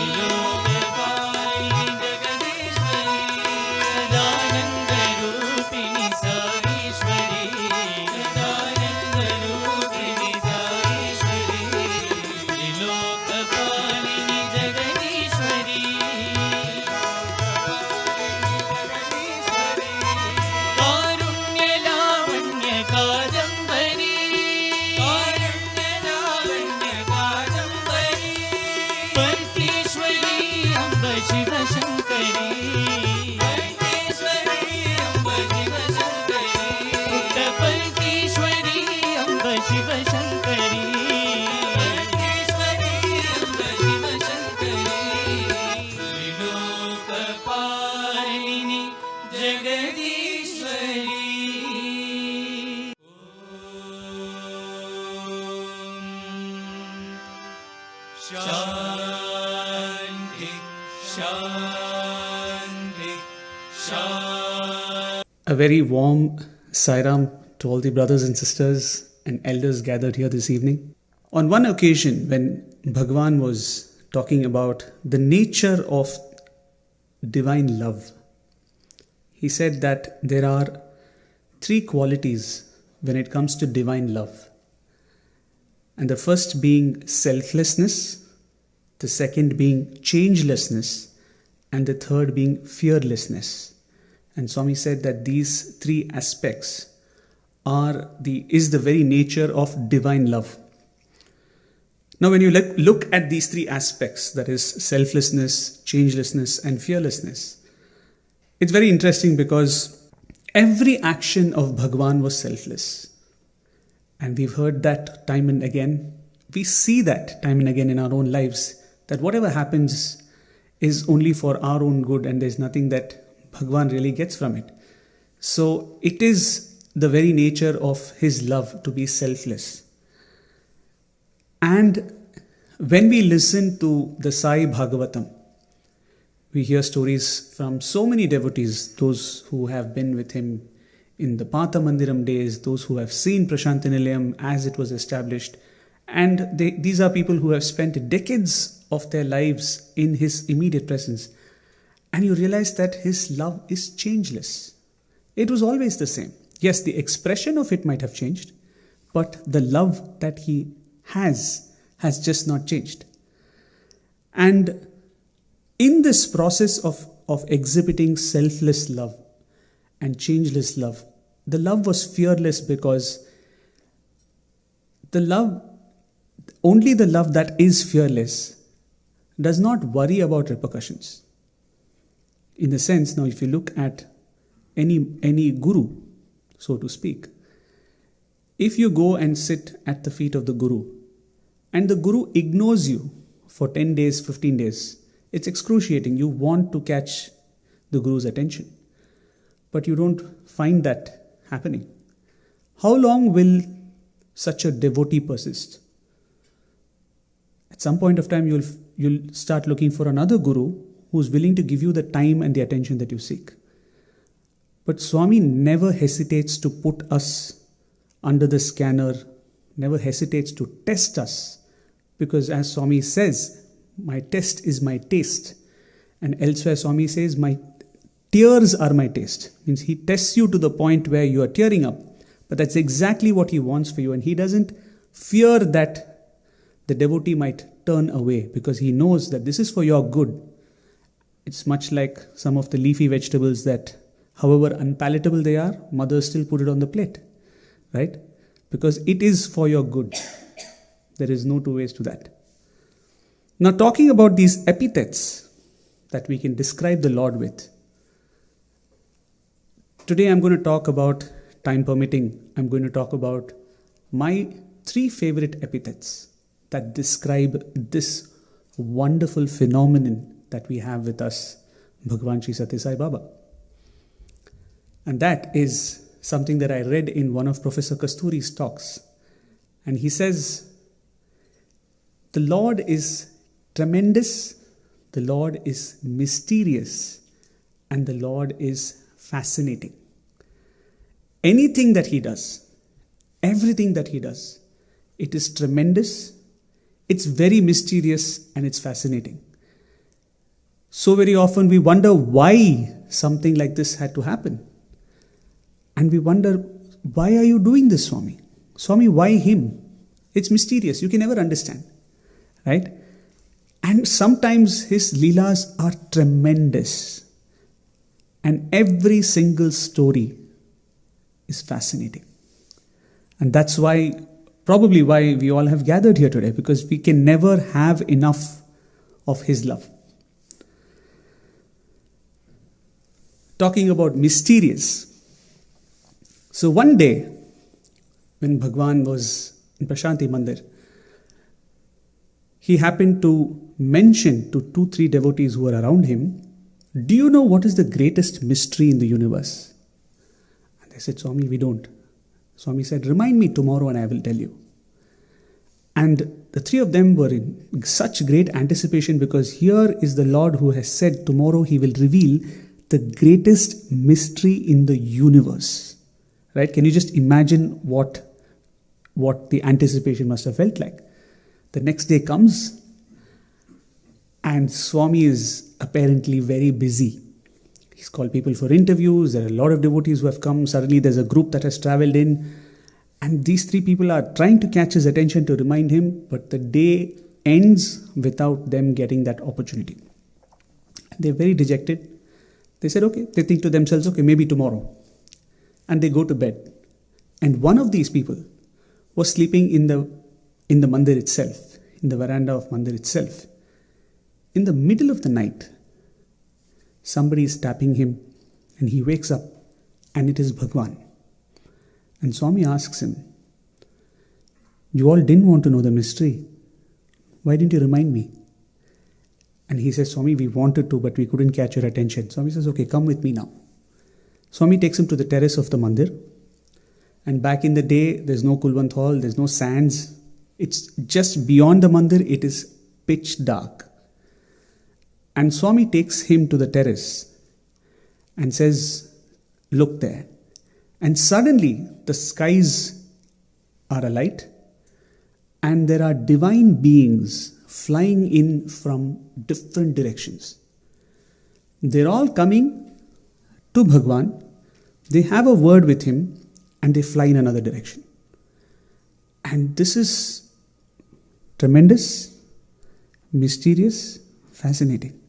S4: त्रिलोकपालिनी Jagadishwari Sadanand रूपिणी Saishwari Sadanand रूपिणी
S5: Shanti, Shanti, Shanti.
S6: A very warm Sairam to all the brothers and sisters and elders gathered here this evening. On one occasion, when Bhagwan was talking about the nature of divine love, he said that there are three qualities when it comes to divine love. And the first being selflessness, the second being changelessness, and the third being fearlessness. And Swami said that these three aspects is the very nature of divine love. Now when you look at these three aspects, that is selflessness, changelessness, and fearlessness, it's very interesting because every action of Bhagwan was selfless. And we've heard that time and again. We see that time and again in our own lives, that whatever happens is only for our own good and there's nothing that Bhagwan really gets from it. So it is the very nature of his love to be selfless. And when we listen to the Sai Bhagavatam, we hear stories from so many devotees, those who have been with him in the Pata Mandiram days, those who have seen Prasanthi Nilayam as it was established. And these are people who have spent decades of their lives in his immediate presence. And you realize that his love is changeless. It was always the same. Yes, the expression of it might have changed, but the love that he has just not changed. And in this process of exhibiting selfless love and changeless love, the love was fearless because only the love that is fearless does not worry about repercussions. In the sense, now if you look at any guru, so to speak, if you go and sit at the feet of the guru and the guru ignores you for 10 days, 15 days, it's excruciating. You want to catch the guru's attention, but you don't find that happening. How long will such a devotee persist? At some point of time, you'll start looking for another guru who's willing to give you the time and the attention that you seek. But Swami never hesitates to put us under the scanner, never hesitates to test us, because as Swami says, my test is my taste. And elsewhere Swami says, my tears are my taste. Means he tests you to the point where you are tearing up. But that's exactly what he wants for you. And he doesn't fear that the devotee might turn away, because he knows that this is for your good. It's much like some of the leafy vegetables that, however unpalatable they are, mothers still put it on the plate, right? Because it is for your good. There is no two ways to that. Now, talking about these epithets that we can describe the Lord with, today I'm going to talk about, time permitting, I'm going to talk about my 3 favorite epithets that describe this wonderful phenomenon that we have with us, Bhagwan Shri Sathya Sai Baba. And that is something that I read in one of Professor Kasturi's talks. And he says, the Lord is tremendous, the Lord is mysterious, and the Lord is fascinating. Anything that he does, everything that he does, it is tremendous, it's very mysterious, and it's fascinating. So very often we wonder why something like this had to happen. And we wonder, why are you doing this, Swami? Swami, why him? It's mysterious. You can never understand. Right? And sometimes his leelas are tremendous. And every single story is fascinating. And that's why, probably why we all have gathered here today, because we can never have enough of his love. Talking about mysterious. So one day, when Bhagwan was in Prasanthi Mandir, he happened to mention to 2-3 devotees who were around him, do you know what is the greatest mystery in the universe? said, Swami, we don't. Swami said, remind me tomorrow and I will tell you. And the three of them were in such great anticipation, because here is the Lord who has said tomorrow he will reveal the greatest mystery in the universe. Right? Can you just imagine what the anticipation must have felt like? The next day comes and Swami is apparently very busy. He's called people for interviews. There are a lot of devotees who have come. Suddenly there's a group that has traveled in. And these three people are trying to catch his attention to remind him, but the day ends without them getting that opportunity. They're very dejected. They said, okay, they think to themselves, okay, maybe tomorrow. And they go to bed. And one of these people was sleeping in the Mandir itself, in the veranda of Mandir itself. In the middle of the night, somebody is tapping him and he wakes up and it is Bhagwan. And Swami asks him, you all didn't want to know the mystery. Why didn't you remind me? And he says, Swami, we wanted to, but we couldn't catch your attention. Swami says, okay, come with me now. Swami takes him to the terrace of the Mandir. And back in the day, there's no Kulwant Hall, there's no sands. It's just beyond the Mandir, it is pitch dark. And Swami takes him to the terrace and says, look there. And suddenly the skies are alight and there are divine beings flying in from different directions. They're all coming to Bhagwan. They have a word with him and they fly in another direction. And this is tremendous, mysterious, fascinating.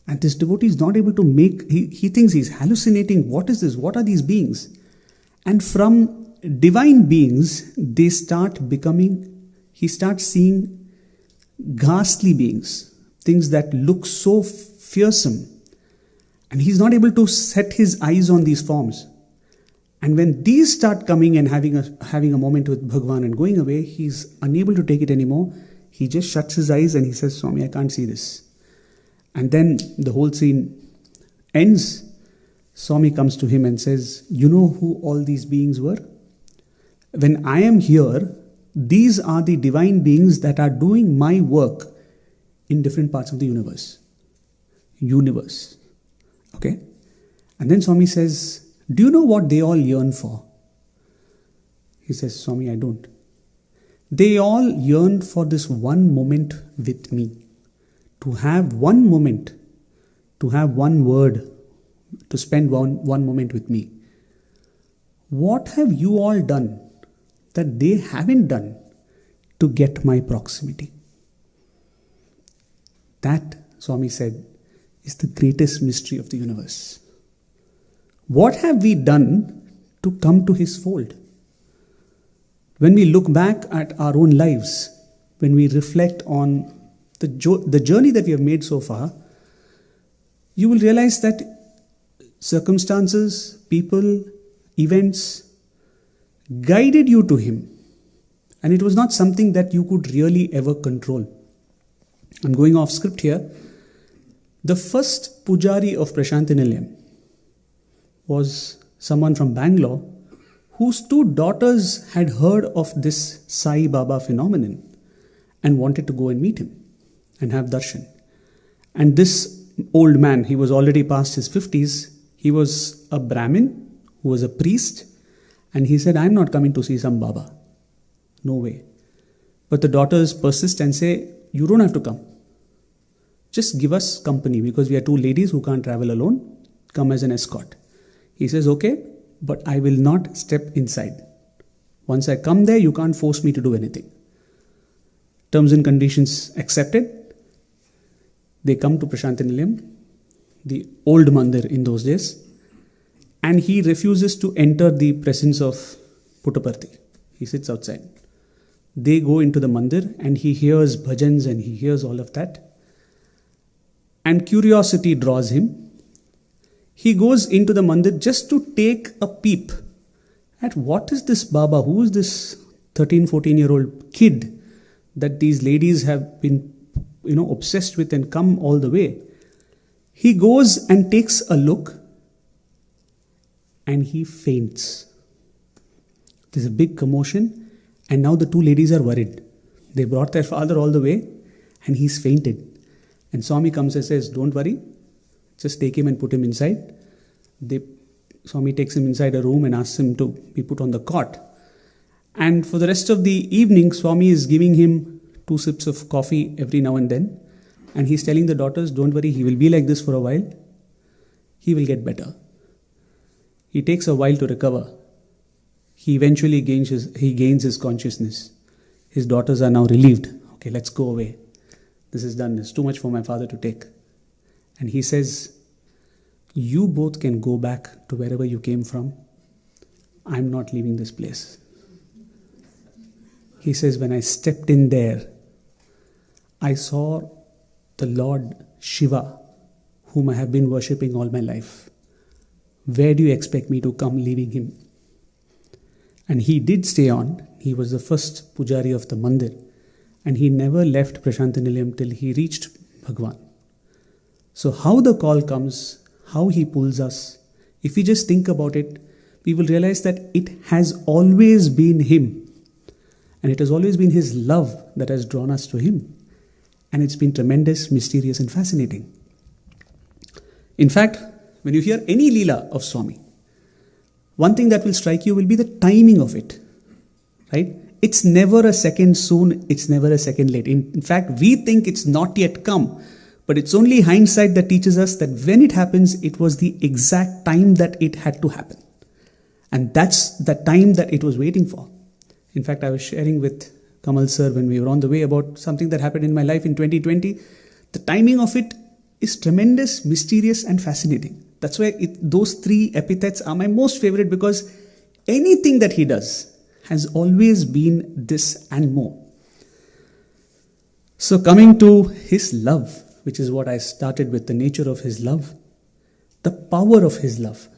S6: And this devotee is not able to he thinks he's hallucinating. What is this? What are these beings? And from divine beings, he starts seeing ghastly beings, things that look so fearsome. And he's not able to set his eyes on these forms. And when these start coming and having a moment with Bhagwan and going away, he's unable to take it anymore. He just shuts his eyes and he says, Swami, I can't see this. And then the whole scene ends. Swami comes to him and says, you know who all these beings were? When I am here, these are the divine beings that are doing my work in different parts of the universe. Okay? And then Swami says, do you know what they all yearn for? He says, Swami, I don't. They all yearn for this one moment with me. To have one moment, to have one word, to spend one moment with me. What have you all done that they haven't done to get my proximity? That, Swami said, is the greatest mystery of the universe. What have we done to come to his fold? When we look back at our own lives, when we reflect on the journey that we have made so far, you will realize that circumstances, people, events guided you to him. And it was not something that you could really ever control. I'm going off script here. The first pujari of Prasanthi Nilayam was someone from Bangalore whose two daughters had heard of this Sai Baba phenomenon and wanted to go and meet him and have darshan. And this old man, he was already past his 50s, he was a Brahmin who was a priest, and he said, I'm not coming to see some Baba. No way. But the daughters persist and say, you don't have to come. Just give us company because we are two ladies who can't travel alone. Come as an escort. He says, okay, but I will not step inside. Once I come there, you can't force me to do anything. Terms and conditions accepted. They come to Prasanthi Nilayam, the old Mandir in those days, and he refuses to enter the presence of Puttaparthi. He sits outside. They go into the Mandir and he hears bhajans and he hears all of that. And curiosity draws him. He goes into the Mandir just to take a peep at what is this Baba, who is this 13, 14-year-old kid that these ladies have been obsessed with and come all the way. He goes and takes a look and he faints. There's a big commotion, and now the two ladies are worried. They brought their father all the way, and he's fainted. And Swami comes and says, don't worry, just take him and put him inside. Swami takes him inside a room and asks him to be put on the cot. And for the rest of the evening, Swami is giving him 2 sips of coffee every now and then. And he's telling the daughters, don't worry, he will be like this for a while. He will get better. He takes a while to recover. He eventually gains his consciousness. His daughters are now relieved. Okay, let's go away. This is done. It's too much for my father to take. And he says, you both can go back to wherever you came from. I'm not leaving this place. He says, when I stepped in there, I saw the Lord Shiva, whom I have been worshipping all my life. Where do you expect me to come leaving him? And he did stay on. He was the first pujari of the Mandir. And he never left Prasanthi Nilayam till he reached Bhagwan. So how the call comes, how he pulls us, if we just think about it, we will realize that it has always been him. And it has always been his love that has drawn us to him. And it's been tremendous, mysterious and fascinating. In fact, when you hear any Leela of Swami, one thing that will strike you will be the timing of it. Right? It's never a second soon, it's never a second late. In fact, we think it's not yet come. But it's only hindsight that teaches us that when it happens, it was the exact time that it had to happen. And that's the time that it was waiting for. In fact, I was sharing with Kamal sir when we were on the way about something that happened in my life in 2020. The timing of it is tremendous, mysterious and fascinating. That's why those 3 epithets are my most favorite, because anything that he does has always been this and more. So coming to his love, which is what I started with, the nature of his love, the power of his love.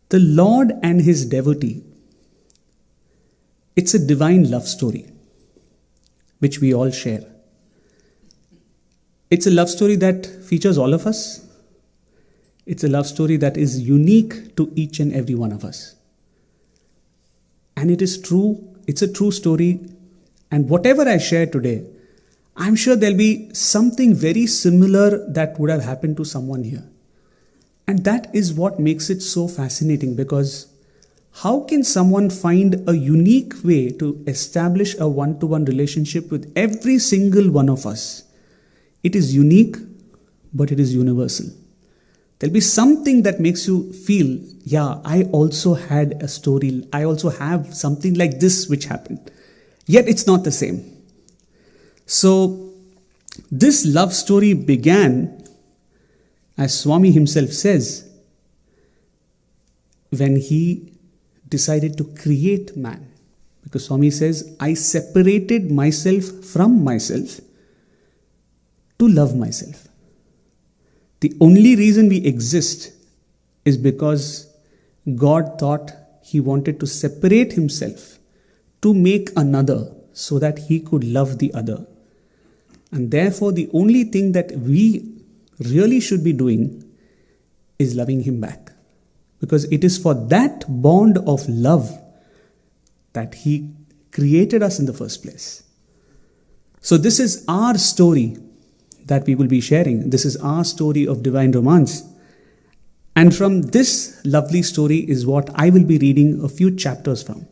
S6: The Lord and his devotee, it's a divine love story, which we all share. It's a love story that features all of us. It's a love story that is unique to each and every one of us. And it is true, it's a true story. And whatever I share today, I'm sure there'll be something very similar that would have happened to someone here. And that is what makes it so fascinating, because how can someone find a unique way to establish a one-to-one relationship with every single one of us? It is unique, but it is universal. There'll be something that makes you feel, yeah, I also had a story. I also have something like this which happened. Yet it's not the same. So this love story began, as Swami himself says, when he decided to create man. Because Swami says, I separated myself from myself to love myself. The only reason we exist is because God thought he wanted to separate himself to make another so that he could love the other. And therefore, the only thing that we really should be doing is loving him back. Because it is for that bond of love that he created us in the first place. So this is our story that we will be sharing. This is our story of divine romance. And from this lovely story is what I will be reading a few chapters from.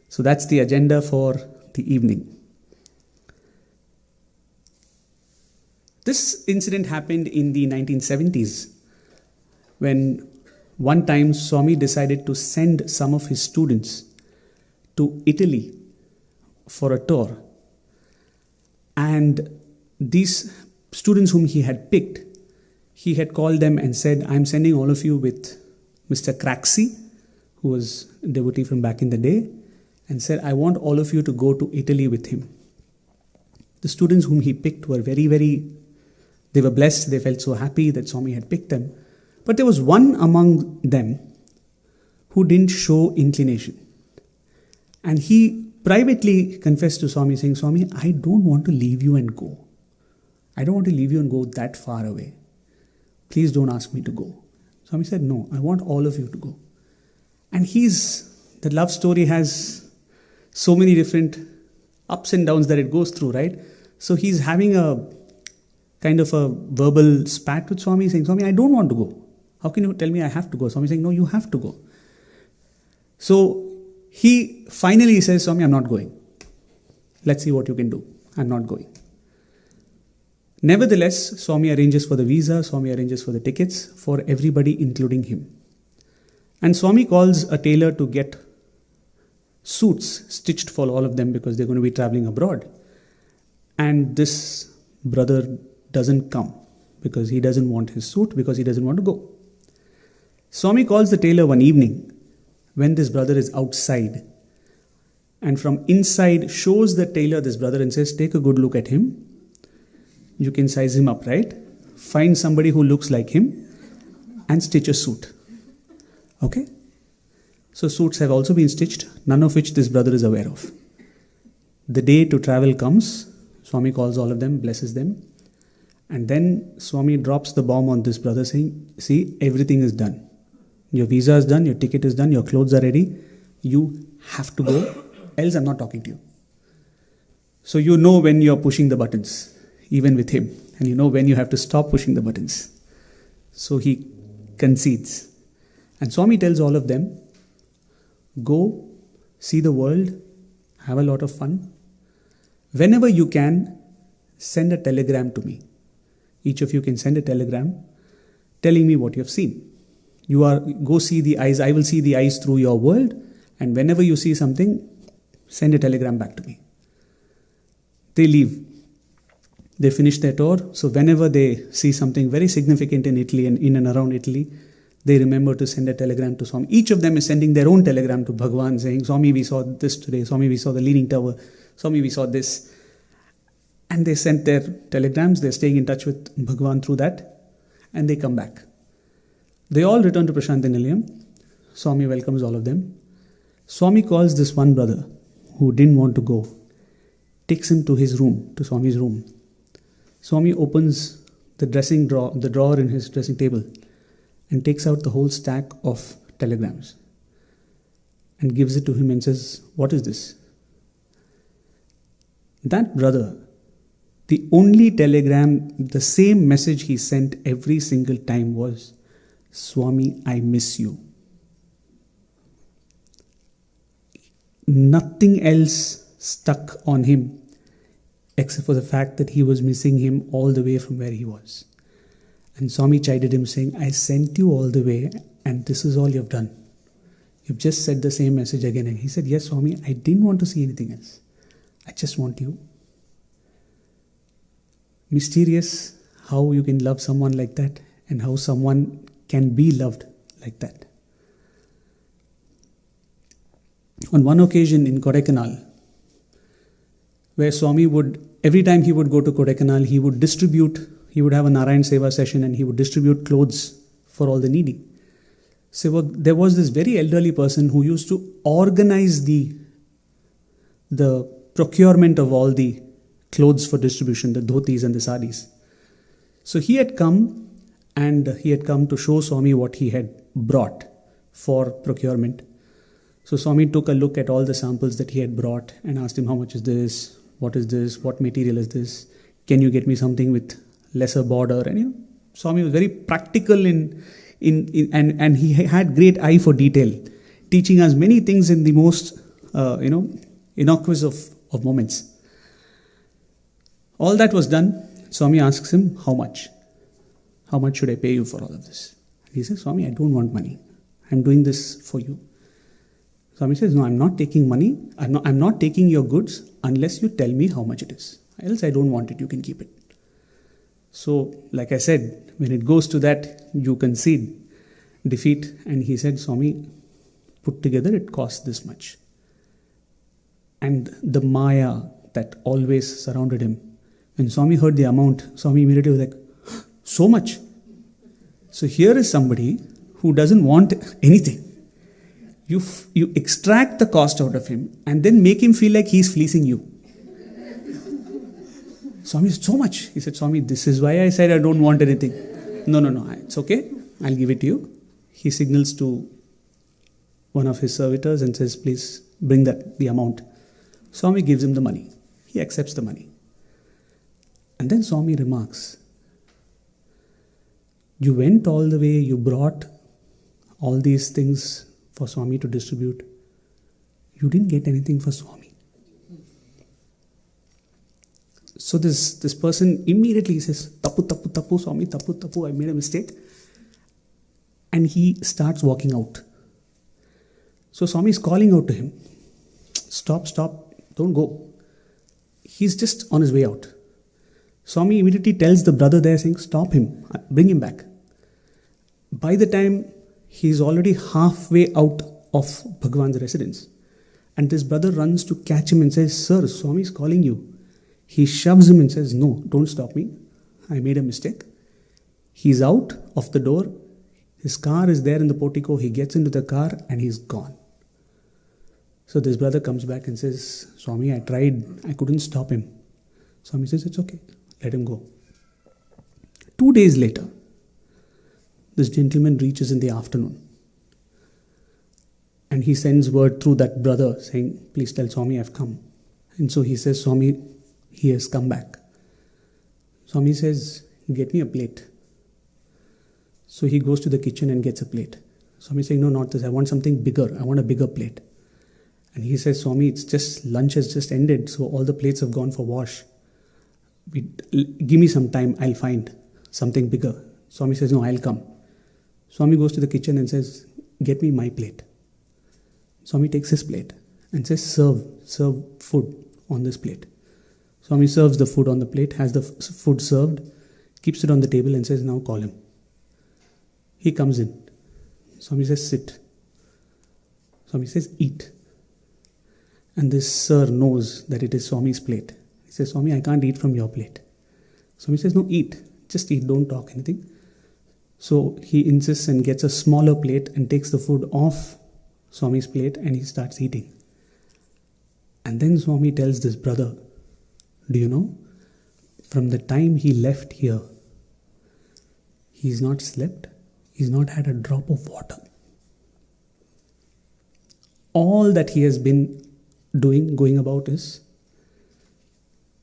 S6: So that's the agenda for the evening. This incident happened in the 1970s when one time Swami decided to send some of his students to Italy for a tour. And these students whom he had picked, he had called them and said, I'm sending all of you with Mr. Craxi, who was a devotee from back in the day, and said, I want all of you to go to Italy with him. The students whom he picked were they were blessed. They felt so happy that Swami had picked them. But there was one among them who didn't show inclination. And he privately confessed to Swami, saying, Swami, I don't want to leave you and go. I don't want to leave you and go that far away. Please don't ask me to go. Swami said, no, I want all of you to go. And the love story has so many different ups and downs that it goes through, right? So he's having a kind of a verbal spat with Swami, saying, Swami, I don't want to go. How can you tell me I have to go? Swami saying, no, you have to go. So he finally says, Swami, I'm not going. Let's see what you can do. I'm not going. Nevertheless, Swami arranges for the visa, Swami arranges for the tickets for everybody, including him. And Swami calls a tailor to get suits stitched for all of them because they're going to be traveling abroad. And this brother doesn't come because he doesn't want his suit, because he doesn't want to go. Swami calls the tailor one evening when this brother is outside, and from inside shows the tailor this brother and says, take a good look at him. You can size him up, right? Find somebody who looks like him and stitch a suit. Okay? So suits have also been stitched, none of which this brother is aware of. The day to travel comes, Swami calls all of them, blesses them, and then Swami drops the bomb on this brother saying, see, everything is done. Your visa is done, your ticket is done, your clothes are ready. You have to go, else I'm not talking to you. So you know when you're pushing the buttons, even with him, and you know when you have to stop pushing the buttons. So he concedes. And Swami tells all of them, go, see the world, have a lot of fun. Whenever you can, send a telegram to me. Each of you can send a telegram telling me what you have seen. Go see the eyes, I will see the eyes through your world, and whenever you see something, send a telegram back to me. They leave. They finish their tour, so whenever they see something very significant in Italy and in and around Italy, they remember to send a telegram to Swami. Each of them is sending their own telegram to Bhagwan saying, Swami, we saw this today, Swami, we saw the Leaning Tower, Swami, we saw this. And they sent their telegrams, they're staying in touch with Bhagwan through that, and they come back. They all return to Prasanthi Nilayam. Swami welcomes all of them. Swami calls this one brother who didn't want to go, takes him to his room, to Swami's room. Swami opens the drawer in his dressing table and takes out the whole stack of telegrams and gives it to him and says, what is this? That brother, the only telegram, the same message he sent every single time was, Swami, I miss you. Nothing else stuck on him except for the fact that he was missing him all the way from where he was. And Swami chided him saying, I sent you all the way and this is all you've done. You've just said the same message again. And he said, yes, Swami, I didn't want to see anything else. I just want you. Mysterious how you can love someone like that and how someone can be loved like that. On one occasion in Kodaikanal, where Swami would, every time he would go to Kodaikanal, he would have a Narayan Seva session and he would distribute clothes for all the needy. So there was this very elderly person who used to organize the procurement of all the clothes for distribution, the dhotis and the saris. So he had come to show Swami what he had brought for procurement. So Swami took a look at all the samples that he had brought and asked him, how much is this? What is this? What material is this? Can you get me something with lesser border? And Swami was very practical and he had great eye for detail, teaching us many things in the most innocuous of moments. All that was done. Swami asks him, how much? How much should I pay you for all of this? He says, Swami, I don't want money. I'm doing this for you. Swami says, no, I'm not taking money. I'm not taking your goods unless you tell me how much it is. Else I don't want it. You can keep it. So, like I said, when it goes to that, you concede defeat. And he said, Swami, put together it costs this much. And the Maya that always surrounded him. When Swami heard the amount, Swami immediately was like, so much. So here is somebody who doesn't want anything. You extract the cost out of him and then make him feel like he's fleecing you. Swami, so much. He said, Swami, this is why I said I don't want anything. No, it's okay. I'll give it to you. he signals to one of his servitors and says, please bring the amount. Swami gives him the money. He accepts the money. And then Swami remarks, you went all the way, you brought all these things for Swami to distribute. You didn't get anything for Swami. So this person immediately says, tapu, Swami, tapu, I made a mistake. And he starts walking out. So Swami is calling out to him, stop, don't go. He's just on his way out. Swami immediately tells the brother there, saying, stop him, bring him back. By the time he's already halfway out of Bhagwan's residence, and this brother runs to catch him and says, sir, Swami is calling you. He shoves him and says, no, don't stop me. I made a mistake. He's out of the door. His car is there in the portico. He gets into the car and he's gone. So this brother comes back and says, Swami, I tried. I couldn't stop him. Swami says, it's okay. Let him go. 2 days later, this gentleman reaches in the afternoon. And he sends word through that brother saying, please tell Swami I've come. And so he says, Swami, he has come back. Swami says, get me a plate. So he goes to the kitchen and gets a plate. Swami saying, no, not this. I want something bigger. I want a bigger plate. And he says, Swami, it's just lunch has just ended. So all the plates have gone for wash. Give me some time. I'll find something bigger. Swami says, no, I'll come. Swami goes to the kitchen and says, get me my plate. Swami takes his plate and says, serve food on this plate. Swami serves the food on the plate, has the food served, keeps it on the table and says, now call him. He comes in. Swami says, sit. Swami says, eat. And this sir knows that it is Swami's plate. He says, Swami, I can't eat from your plate. Swami says, no, eat. Just eat, don't talk anything. So he insists and gets a smaller plate and takes the food off Swami's plate and he starts eating. And then Swami tells this brother, do you know, from the time he left here, he's not slept, he's not had a drop of water. All that he has been going about is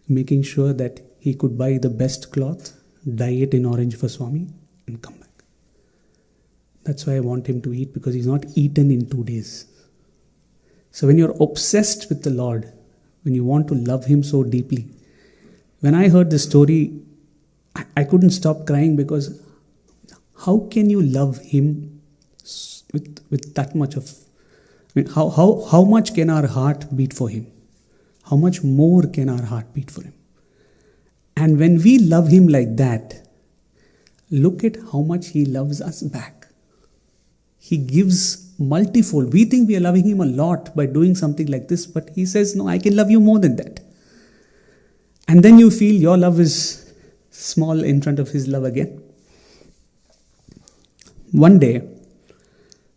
S6: making sure that he could buy the best cloth, dye it in orange for Swami and come back. That's why I want him to eat, because he's not eaten in 2 days. So when you're obsessed with the Lord, when you want to love Him so deeply, when I heard this story, I couldn't stop crying, because how can you love Him with that much of... I mean, how much can our heart beat for Him? How much more can our heart beat for Him? And when we love Him like that, look at how much He loves us back. He gives multifold. We think we are loving Him a lot by doing something like this, but He says, no, I can love you more than that. And then you feel your love is small in front of His love again. One day,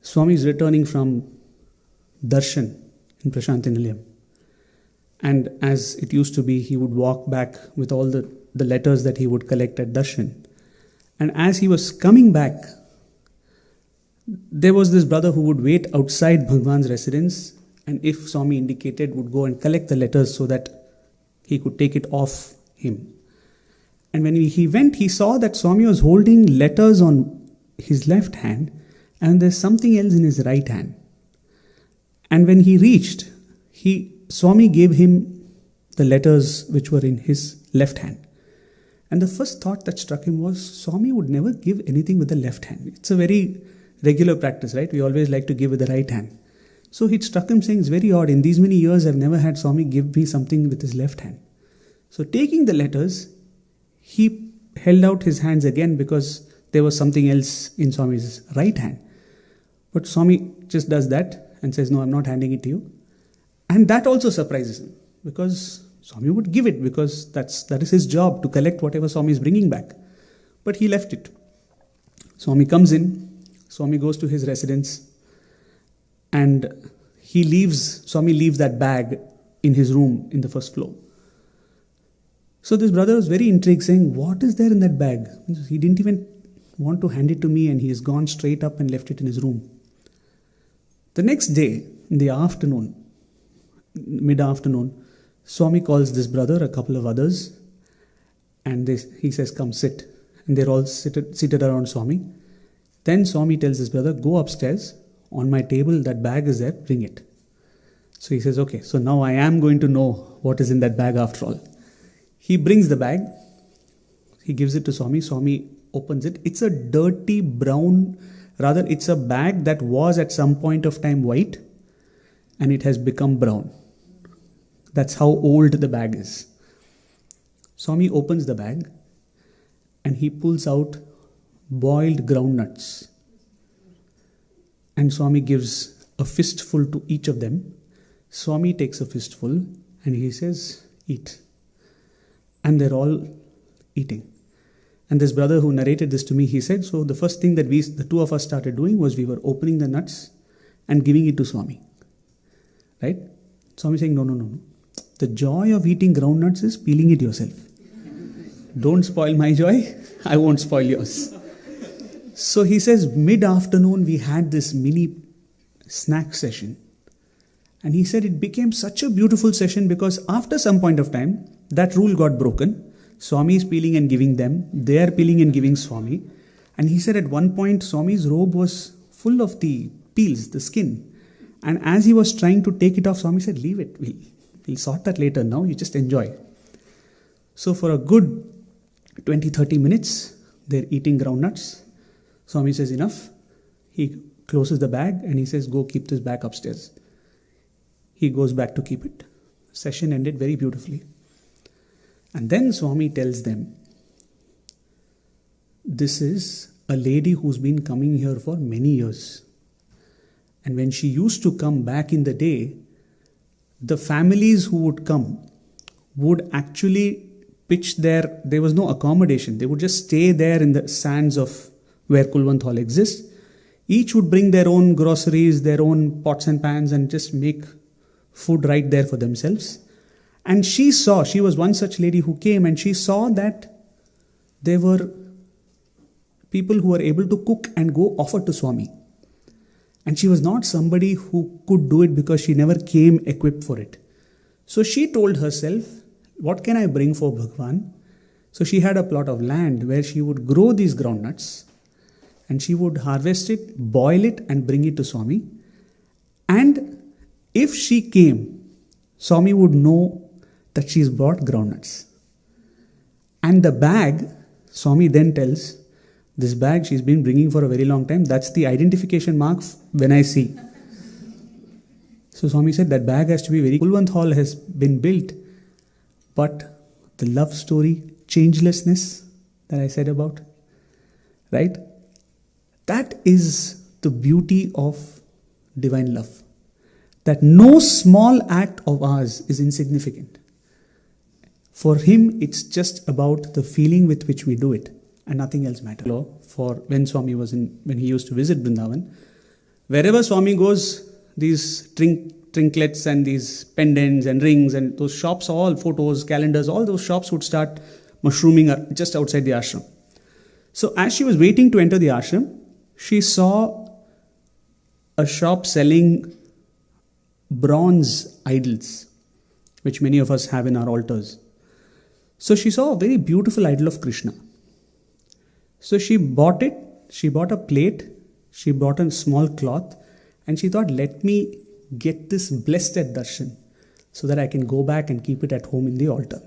S6: Swami is returning from darshan in Prasanthi Nilayam. And as it used to be, he would walk back with all the letters that he would collect at darshan. And as he was coming back, there was this brother who would wait outside Bhagwan's residence, and if Swami indicated, would go and collect the letters so that he could take it off him. And when he went, he saw that Swami was holding letters on his left hand, and there's something else in his right hand. And when he reached, Swami gave him the letters which were in his left hand. And the first thought that struck him was, Swami would never give anything with the left hand. It's a very regular practice, right? We always like to give with the right hand. So it struck him saying, it's very odd. In these many years, I've never had Swami give me something with his left hand. So taking the letters, he held out his hands again, because there was something else in Swami's right hand. But Swami just does that and says, no, I'm not handing it to you. And that also surprises him, because Swami would give it, because that is his job, to collect whatever Swami is bringing back. But he left it. Swami comes in, Swami goes to his residence, and Swami leaves that bag in his room in the first floor. So this brother was very intrigued, saying, what is there in that bag? He didn't even want to hand it to me, and he has gone straight up and left it in his room. The next day, in the afternoon, mid-afternoon, Swami calls this brother, a couple of others, and he says, come sit. And they're all seated around Swami. Then Swami tells his brother, go upstairs, on my table, that bag is there, bring it. So he says, okay, so now I am going to know what is in that bag after all. He brings the bag, he gives it to Swami, Swami opens it. It's a dirty brown, rather it's a bag that was at some point of time white, and it has become brown. That's how old the bag is. Swami opens the bag and he pulls out boiled groundnuts. And Swami gives a fistful to each of them. Swami takes a fistful and he says, eat. And they're all eating. And this brother who narrated this to me, he said, so the first thing that the two of us started doing was we were opening the nuts and giving it to Swami. Right? Swami saying, no. The joy of eating groundnuts is peeling it yourself. Don't spoil my joy, I won't spoil yours. So he says, mid-afternoon we had this mini snack session. And he said it became such a beautiful session because after some point of time, that rule got broken. Swami is peeling and giving them, they are peeling and giving Swami. And he said at one point, Swami's robe was full of the peels, the skin. And as he was trying to take it off, Swami said, leave it, we'll sort that later now, you just enjoy. So for a good 20-30 minutes, they're eating groundnuts. Swami says, enough. He closes the bag and he says, go keep this bag upstairs. He goes back to keep it. Session ended very beautifully. And then Swami tells them, this is a lady who's been coming here for many years. And when she used to come back in the day, the families who would come would actually pitch there was no accommodation. They would just stay there in the sands of where Kulwant Hall exists. Each would bring their own groceries, their own pots and pans, and just make food right there for themselves. And she was one such lady who came, and she saw that there were people who were able to cook and go offer to Swami. And she was not somebody who could do it because she never came equipped for it. So she told herself, what can I bring for Bhagwan? So she had a plot of land where she would grow these groundnuts and she would harvest it, boil it and bring it to Swami. And if she came, Swami would know that she's brought groundnuts. And the bag, Swami then tells, this bag she's been bringing for a very long time, that's the identification mark when I see. So Swami said that bag has to be very... Kulwant Hall has been built, but the love story, changelessness that I said about, right? That is the beauty of divine love. That no small act of ours is insignificant. For him, it's just about the feeling with which we do it, and nothing else matters. For when Swami when he used to visit Vrindavan, wherever Swami goes, these trinklets and these pendants and rings and those shops, all photos, calendars, all those shops would start mushrooming just outside the ashram. So as she was waiting to enter the ashram, she saw a shop selling bronze idols, which many of us have in our altars. So she saw a very beautiful idol of Krishna. So she bought it, she bought a plate, she bought a small cloth, and she thought, let me get this blessed at darshan so that I can go back and keep it at home in the altar.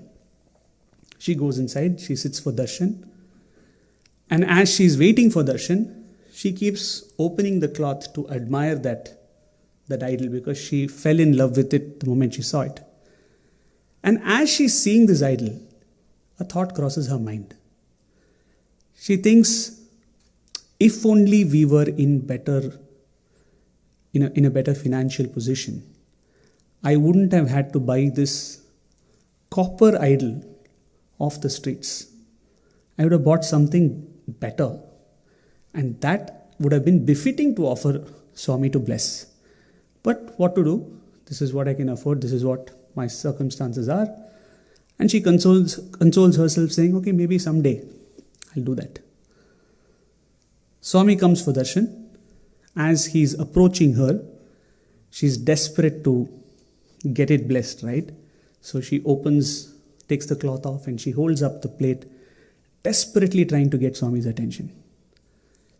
S6: She goes inside, she sits for darshan, and as she's waiting for darshan, she keeps opening the cloth to admire that idol because she fell in love with it the moment she saw it. And as she's seeing this idol, a thought crosses her mind. She thinks, if only we were in a better financial position, I wouldn't have had to buy this copper idol off the streets. I would have bought something better, and that would have been befitting to offer Swami to bless. But what to do? This is what I can afford. This is what my circumstances are. And she consoles herself saying, okay, maybe someday I'll do that. Swami comes for darshan. As he's approaching her, she's desperate to get it blessed, right? So she takes the cloth off and she holds up the plate, desperately trying to get Swami's attention.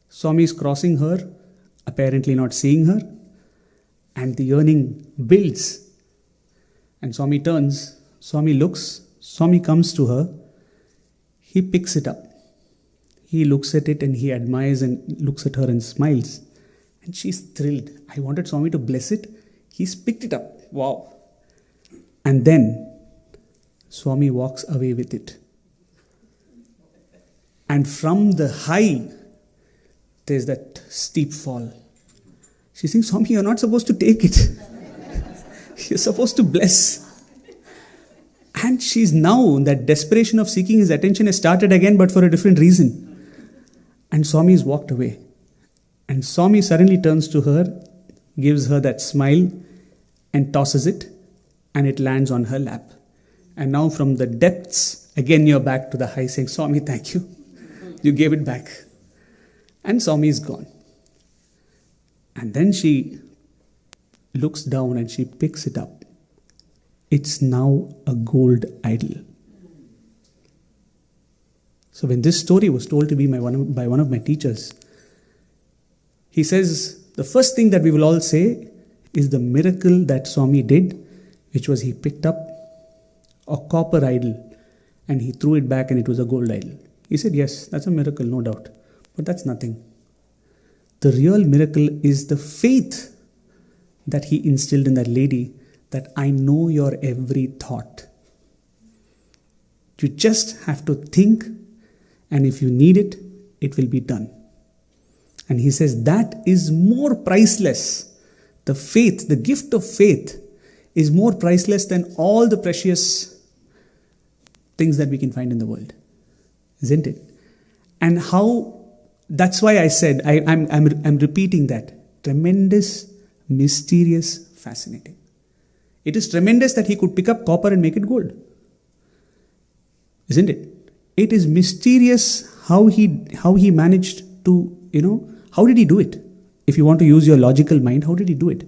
S6: Swami is crossing her, apparently not seeing her, and the yearning builds. And Swami turns, Swami looks, Swami comes to her, he picks it up. He looks at it and he admires and looks at her and smiles. And she's thrilled. I wanted Swami to bless it. He's picked it up. Wow. And then Swami walks away with it. And from the high, there's that steep fall. She's saying, Swami, you're not supposed to take it. You're supposed to bless. And she's now, that desperation of seeking his attention has started again, but for a different reason. And Swami has walked away. And Swami suddenly turns to her, gives her that smile, and tosses it, and it lands on her lap. And now from the depths, again you're back to the high, saying, Swami, thank you. You gave it back. And Swami is gone. And then she looks down and she picks it up. It's now a gold idol. So when this story was told to me by one of my teachers, he says, the first thing that we will all say is the miracle that Swami did, which was he picked up a copper idol and he threw it back and it was a gold idol. He said, yes, that's a miracle, no doubt. But that's nothing. The real miracle is the faith that he instilled in that lady, that I know your every thought. You just have to think, and if you need it, it will be done. And he says that is more priceless. The faith, the gift of faith is more priceless than all the precious things that we can find in the world. Isn't it? And how, that's why I said, I'm repeating that. Tremendous, mysterious, fascinating. It is tremendous that he could pick up copper and make it gold. Isn't it? It is mysterious how he managed to, how did he do it? If you want to use your logical mind, how did he do it?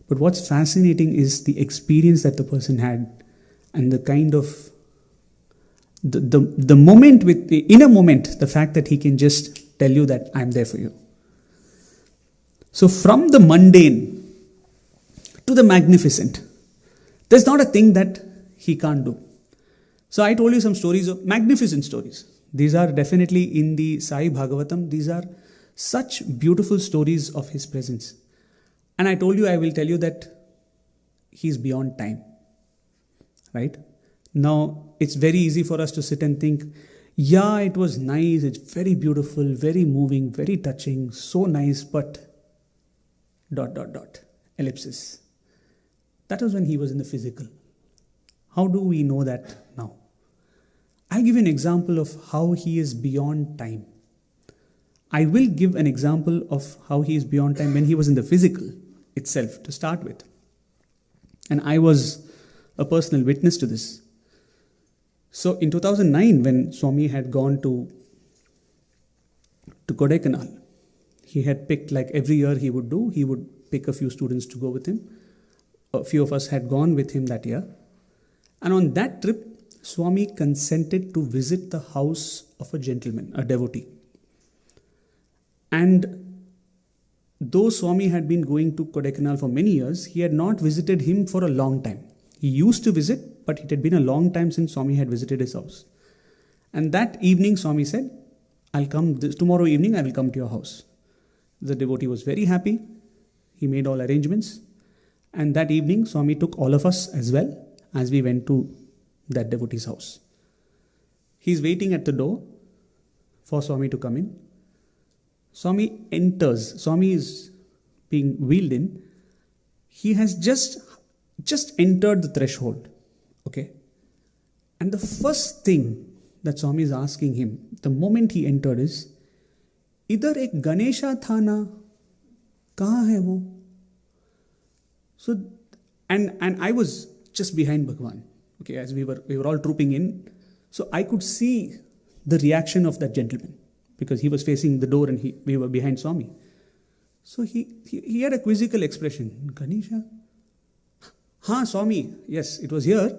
S6: But what's fascinating is the experience that the person had and the kind of, the moment in a moment, the fact that he can just tell you that I'm there for you. So from the mundane to the magnificent, there's not a thing that he can't do. So I told you some stories of magnificent stories. These are definitely in the Sai Bhagavatam. These are such beautiful stories of his presence. And I told you, I will tell you that he's beyond time. Right? Now, it's very easy for us to sit and think, yeah, it was nice, it's very beautiful, very moving, very touching, so nice, but ... ellipsis. That was when he was in the physical. How do we know that now? I'll give you an example of how he is beyond time. I will give an example of how he is beyond time when he was in the physical itself to start with. And I was a personal witness to this. So in 2009, when Swami had gone to Kodaikanal, he had picked, like every year he would pick a few students to go with him. A few of us had gone with him that year. And on that trip, Swami consented to visit the house of a gentleman, a devotee. And though Swami had been going to Kodaikanal for many years, he had not visited him for a long time. He used to visit, but it had been a long time since Swami had visited his house. And that evening, Swami said, I'll come, tomorrow evening I will come to your house. The devotee was very happy. He made all arrangements. And that evening, Swami took all of us as well as we went to that devotee's house. He's waiting at the door for Swami to come in. Swami enters. Swami is being wheeled in. He has just entered the threshold. Okay? And the first thing that Swami is asking him, the moment he entered, is, "Idhar ek Ganesha tha na? Kahan hai wo?" So, and I was just behind Bhagwan. Okay, as we were all trooping in. So I could see the reaction of that gentleman. because he was facing the door and we were behind Swami. So he had a quizzical expression. Ganesha? हाँ Swami, yes, it was here.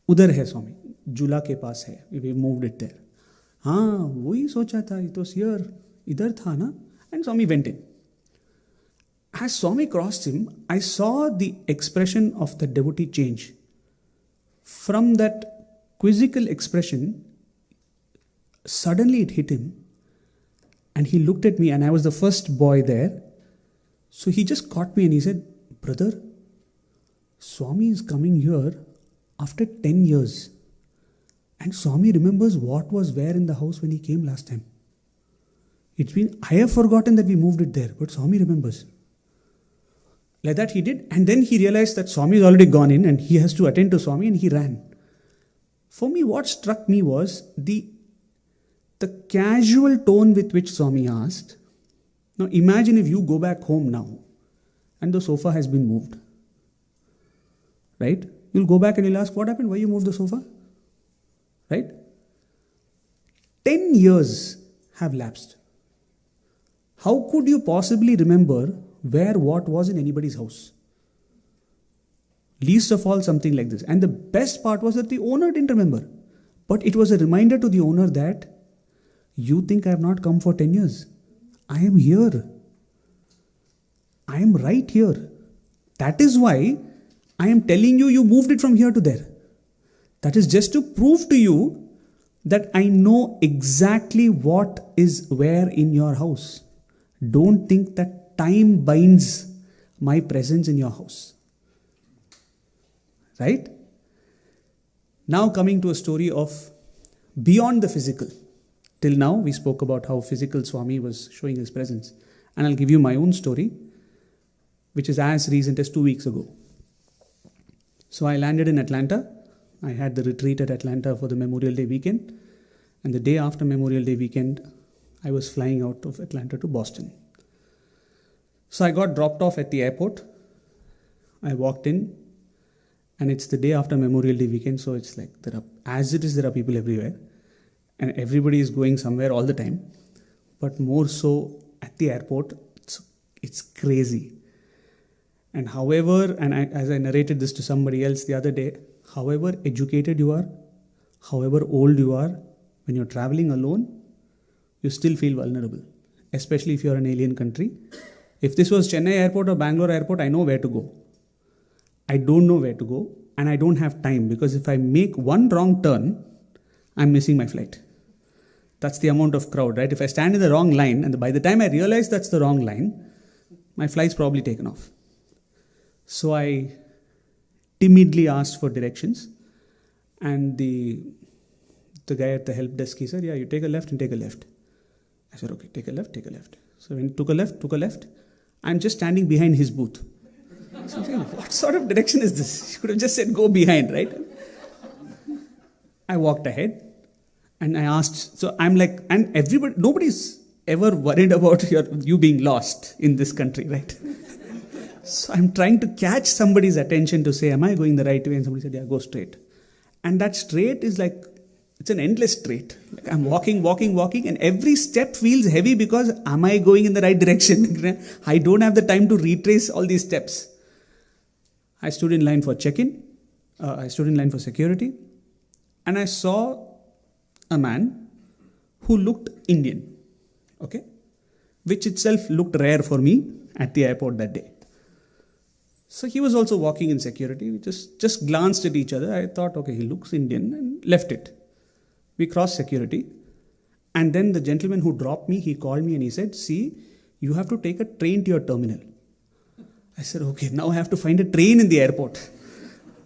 S6: उधर है Swami, झूला के पास है. We moved it there. हाँ वही सोचा था, it was here, इधर था ना. And Swami went in. As Swami crossed him, I saw the expression of the devotee change. From that quizzical expression, suddenly it hit him, and he looked at me, and I was the first boy there. So he just caught me and he said, "Brother, Swami is coming here after 10 years. And Swami remembers what was where in the house when he came last time. I have forgotten that we moved it there, but Swami remembers." Like that he did, and then he realized that Swami is already gone in and he has to attend to Swami, and he ran. For me, what struck me was the casual tone with which Swami asked. Now imagine if you go back home now and the sofa has been moved. Right? You'll go back and you'll ask, what happened? Why you moved the sofa? Right? 10 years have lapsed. How could you possibly remember where what was in anybody's house? Least of all, something like this. And the best part was that the owner didn't remember. But it was a reminder to the owner that you think I have not come for 10 years. I am here. I am right here. That is why I am telling you, you moved it from here to there. That is just to prove to you that I know exactly what is where in your house. Don't think that time binds my presence in your house. Right? Now coming to a story of beyond the physical. Till now we spoke about how physical Swami was showing his presence. And I'll give you my own story, which is as recent as 2 weeks ago. So I landed in Atlanta. I had the retreat at Atlanta for the Memorial Day weekend. And the day after Memorial Day weekend, I was flying out of Atlanta to Boston. So I got dropped off at the airport. I walked in, and it's the day after Memorial Day weekend, so it's like there are people everywhere, and everybody is going somewhere all the time. But more so at the airport, it's crazy. And as I narrated this to somebody else the other day, however educated you are, however old you are, when you're traveling alone, you still feel vulnerable, especially if you're in an alien country. If this was Chennai airport or Bangalore airport, I know where to go. I don't know where to go, and I don't have time, because if I make one wrong turn, I'm missing my flight. That's the amount of crowd, right? If I stand in the wrong line, and by the time I realize that's the wrong line, my flight's probably taken off. So I timidly asked for directions, and the guy at the help desk, he said, "Yeah, you take a left and take a left." I said, "Okay, take a left, take a left." So when he took a left, I'm just standing behind his booth. So I'm saying, what sort of direction is this? You could have just said, go behind, right? I walked ahead and I asked, so I'm like, and nobody's ever worried about you being lost in this country, right? So I'm trying to catch somebody's attention to say, am I going the right way? And somebody said, yeah, go straight. And that straight is like, it's an endless straight. Like I'm walking, and every step feels heavy because am I going in the right direction? I don't have the time to retrace all these steps. I stood in line for check-in. I stood in line for security. And I saw a man who looked Indian. Okay? Which itself looked rare for me at the airport that day. So he was also walking in security. We just glanced at each other. I thought, okay, he looks Indian, and left it. We crossed security. And then the gentleman who dropped me, he called me and he said, "See, you have to take a train to your terminal." I said, okay, now I have to find a train in the airport.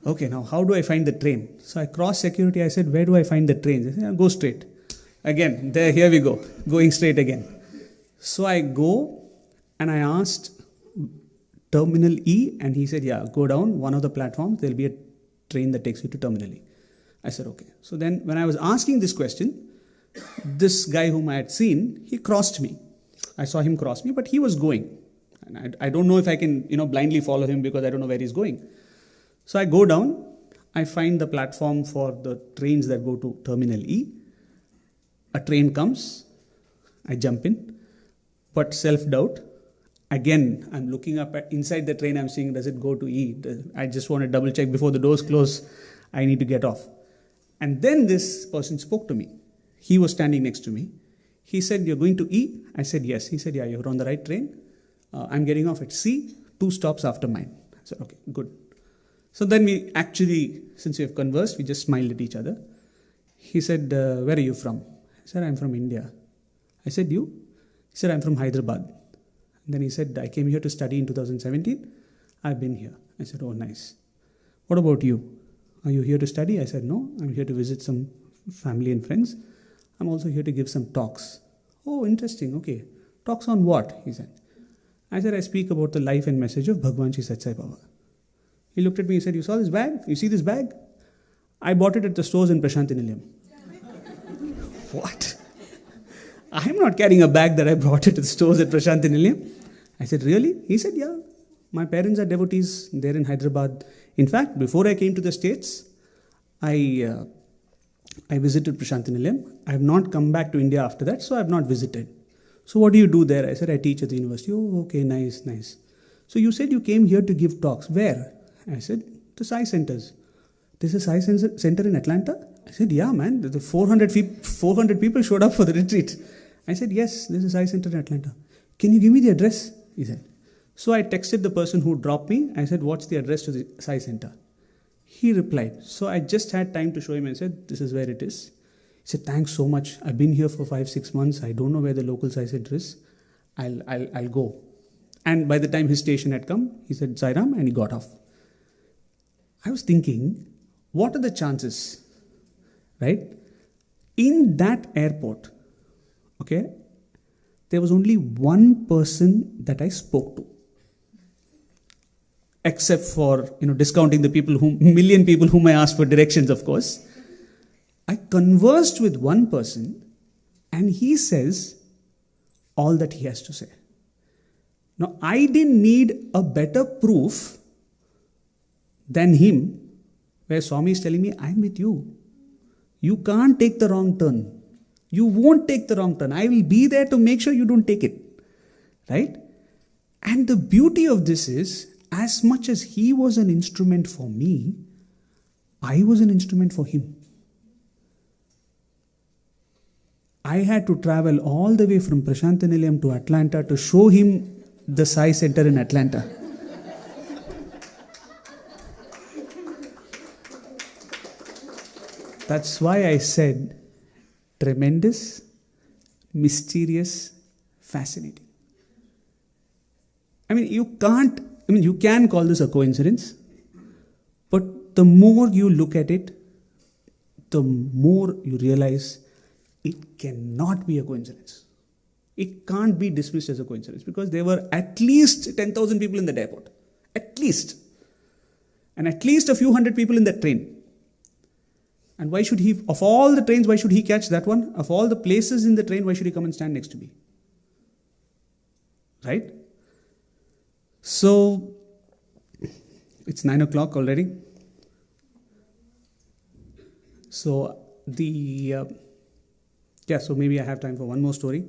S6: Okay, now how do I find the train? So I crossed security. I said, where do I find the train? They said, yeah, go straight. Again, here we go, going straight again. So I go and I asked Terminal E, and he said, yeah, go down one of the platforms. There'll be a train that takes you to Terminal E. I said, okay. So then when I was asking this question, this guy whom I had seen, he crossed me. I saw him cross me, but he was going. And I don't know if I can, blindly follow him because I don't know where he's going. So I go down. I find the platform for the trains that go to Terminal E. A train comes. I jump in, but self-doubt. Again, I'm looking up at inside the train, I'm seeing, does it go to E? I just want to double check before the doors close. I need to get off. And then this person spoke to me. He was standing next to me. He said, you're going to E? I said, yes. He said, yeah, you're on the right train. I'm getting off at C, 2 stops after mine. I said, okay, good. So then we actually, since we have conversed, we just smiled at each other. He said, where are you from? I said, I'm from India. I said, you? He said, I'm from Hyderabad. And then he said, I came here to study in 2017. I've been here. I said, oh, nice. What about you? Are you here to study? I said, no, I'm here to visit some family and friends. I'm also here to give some talks. Oh, interesting. Okay. Talks on what? He said. I said, I speak about the life and message of Bhagwan Sathya Sai. He looked at me and said, you saw this bag? You see this bag? I bought it at the stores in Prasanthi Nilayam. What? I'm not carrying a bag that I brought it to the stores at Prasanthi Nilayam. I said, really? He said, yeah. My parents are devotees. They're in Hyderabad. In fact, before I came to the States, I visited Prasanthi Nilayam. I have not come back to India after that, so I have not visited. So what do you do there? I said, I teach at the university. Oh, okay, nice, nice. So you said you came here to give talks. Where? I said, the Sai Centers. There's a Sai Center in Atlanta? I said, yeah, man. The 400 people showed up for the retreat. I said, yes, there's a Sai Center in Atlanta. Can you give me the address? He said. So I texted the person who dropped me. I said, what's the address to the Sai Center? He replied. So I just had time to show him and said, this is where it is. He said, thanks so much. I've been here for 5-6 months. I don't know where the local Sai Center is. I'll go. And by the time his station had come, he said, Sairam, and he got off. I was thinking, what are the chances, right? In that airport, okay, there was only one person that I spoke to. Except for, discounting the million people whom I asked for directions, of course. I conversed with one person and he says all that he has to say. Now, I didn't need a better proof than him, where Swami is telling me, I'm with you. You can't take the wrong turn. You won't take the wrong turn. I will be there to make sure you don't take it. Right? And the beauty of this is, as much as he was an instrument for me, I was an instrument for him. I had to travel all the way from Prasanthi Nilayam to Atlanta to show him the Sai Center in Atlanta. That's why I said tremendous, mysterious, fascinating. You can call this a coincidence, but the more you look at it, the more you realize it cannot be a coincidence. It can't be dismissed as a coincidence because there were at least 10,000 people in that airport. At least. And at least a few hundred people in that train. And why should he, of all the trains, why should he catch that one? Of all the places in the train, why should he come and stand next to me? Right? So, it's 9 o'clock already. So, so maybe I have time for one more story.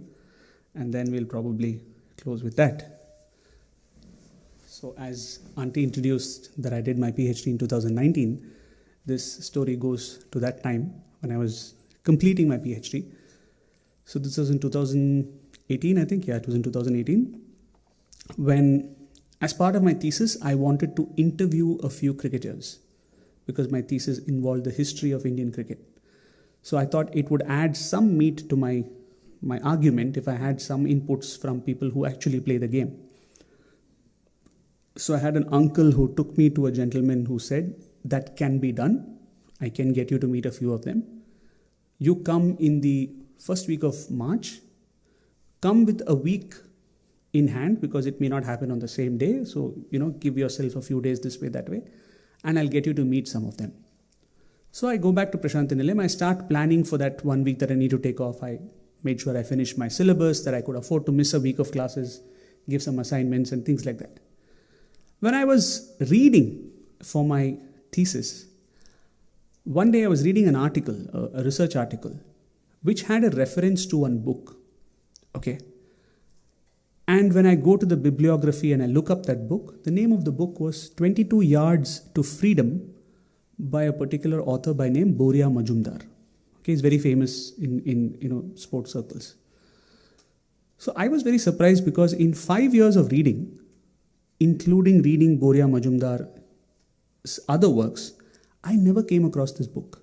S6: And then we'll probably close with that. So, as Auntie introduced that I did my PhD in 2019, this story goes to that time when I was completing my PhD. So this was in 2018, I think. Yeah, it was in 2018. When, as part of my thesis, I wanted to interview a few cricketers because my thesis involved the history of Indian cricket. So I thought it would add some meat to my argument if I had some inputs from people who actually play the game. So I had an uncle who took me to a gentleman who said, that can be done. I can get you to meet a few of them. You come in the first week of March. Come with a week in hand because it may not happen on the same day. So, give yourself a few days this way, that way. And I'll get you to meet some of them. So I go back to Prasanthi Nilayam. I start planning for that 1 week that I need to take off. I made sure I finished my syllabus, that I could afford to miss a week of classes, give some assignments and things like that. When I was reading for my thesis, one day I was reading an article, a research article, which had a reference to one book Okay. And when I go to the bibliography and I look up that book, the name of the book was 22 Yards to Freedom by a particular author by name Boria Majumdar. Okay, he's very famous in sports circles. So I was very surprised because in 5 years of reading, including reading Boria Majumdar's other works, I never came across this book.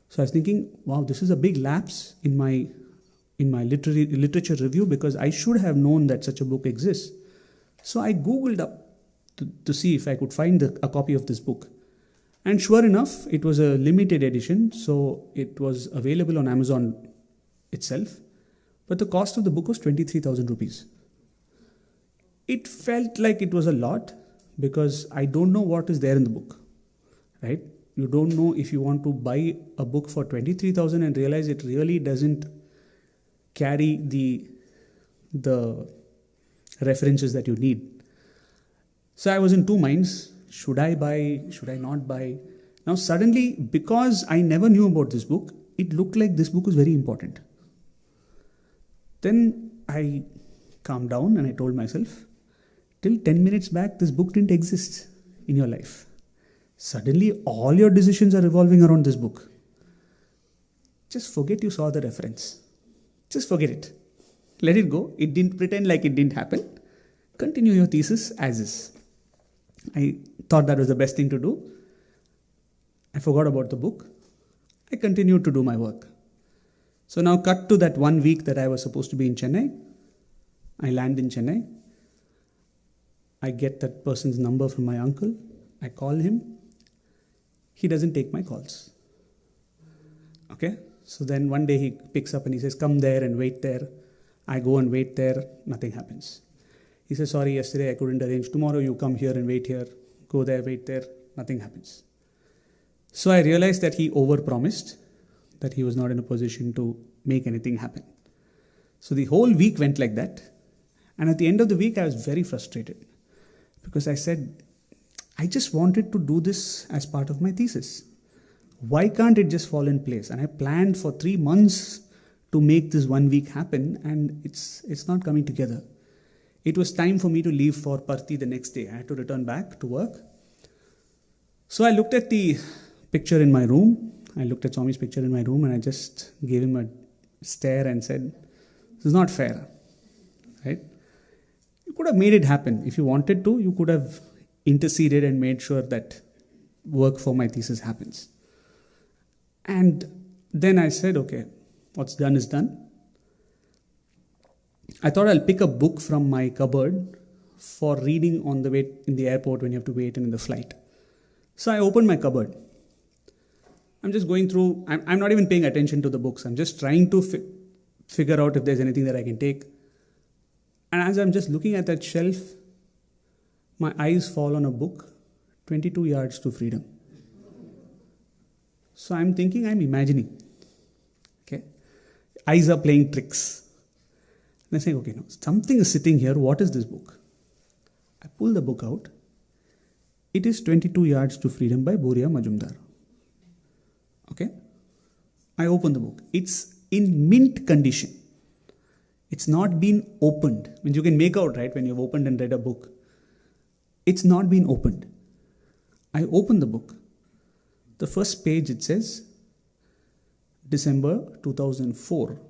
S6: So I was thinking, wow, this is a big lapse in my literature review, because I should have known that such a book exists. So I Googled up to see if I could find a copy of this book. And sure enough, it was a limited edition, so it was available on Amazon itself. But the cost of the book was 23,000 rupees. It felt like it was a lot because I don't know what is there in the book, right? You don't know if you want to buy a book for 23,000 and realize it really doesn't carry the references that you need. So I was in two minds. Should I buy? Should I not buy? Now suddenly, because I never knew about this book, it looked like this book was very important. Then I calmed down and I told myself, till 10 minutes back, this book didn't exist in your life. Suddenly, all your decisions are revolving around this book. Just forget you saw the reference. Just forget it. Let it go. It didn't pretend like it didn't happen. Continue your thesis as is. I thought that was the best thing to do. I forgot about the book. I continued to do my work. So now cut to that 1 week that I was supposed to be in Chennai. I land in Chennai. I get that person's number from my uncle. I call him. He doesn't take my calls. Okay? So then one day he picks up and he says, come there and wait there. I go and wait there. Nothing happens. He says, sorry, yesterday I couldn't arrange. Tomorrow you come here and wait here. Go there, wait there. Nothing happens. So I realized that he overpromised, that he was not in a position to make anything happen. So the whole week went like that. And at the end of the week, I was very frustrated because I said, I just wanted to do this as part of my thesis. Why can't it just fall in place? And I planned for 3 months to make this 1 week happen, and it's not coming together. It was time for me to leave for Parthi the next day. I had to return back to work. So I looked at the picture in my room. I looked at Swami's picture in my room and I just gave him a stare and said, this is not fair, right? You could have made it happen. If you wanted to, you could have interceded and made sure that work for my thesis happens. And then I said, okay, what's done is done. I thought I'll pick a book from my cupboard for reading on the way in the airport when you have to wait in the flight. So I opened my cupboard. I'm just going through, I'm not even paying attention to the books. I'm just trying to figure out if there's anything that I can take. And as I'm just looking at that shelf, my eyes fall on a book, 22 Yards to Freedom. So I'm thinking, I'm imagining. Okay, eyes are playing tricks. And I say, okay, no, something is sitting here. What is this book? I pull the book out. It is 22 Yards to Freedom by Boria Majumdar. Okay? I open the book. It's in mint condition. It's not been opened. I mean, you can make out, right, when you've opened and read a book. It's not been opened. I open the book. The first page, it says, December 2004.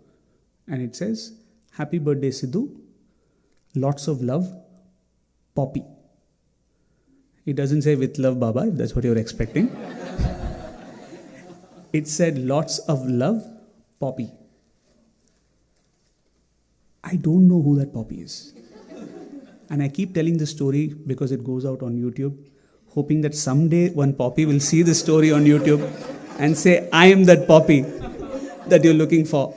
S6: And it says, Happy birthday, Sidhu. Lots of love, Poppy. It doesn't say with love, Baba, if that's what you're expecting. It said lots of love, Poppy. I don't know who that Poppy is. And I keep telling the story because it goes out on YouTube, hoping that someday one Poppy will see the story on YouTube and say, I am that Poppy that you're looking for.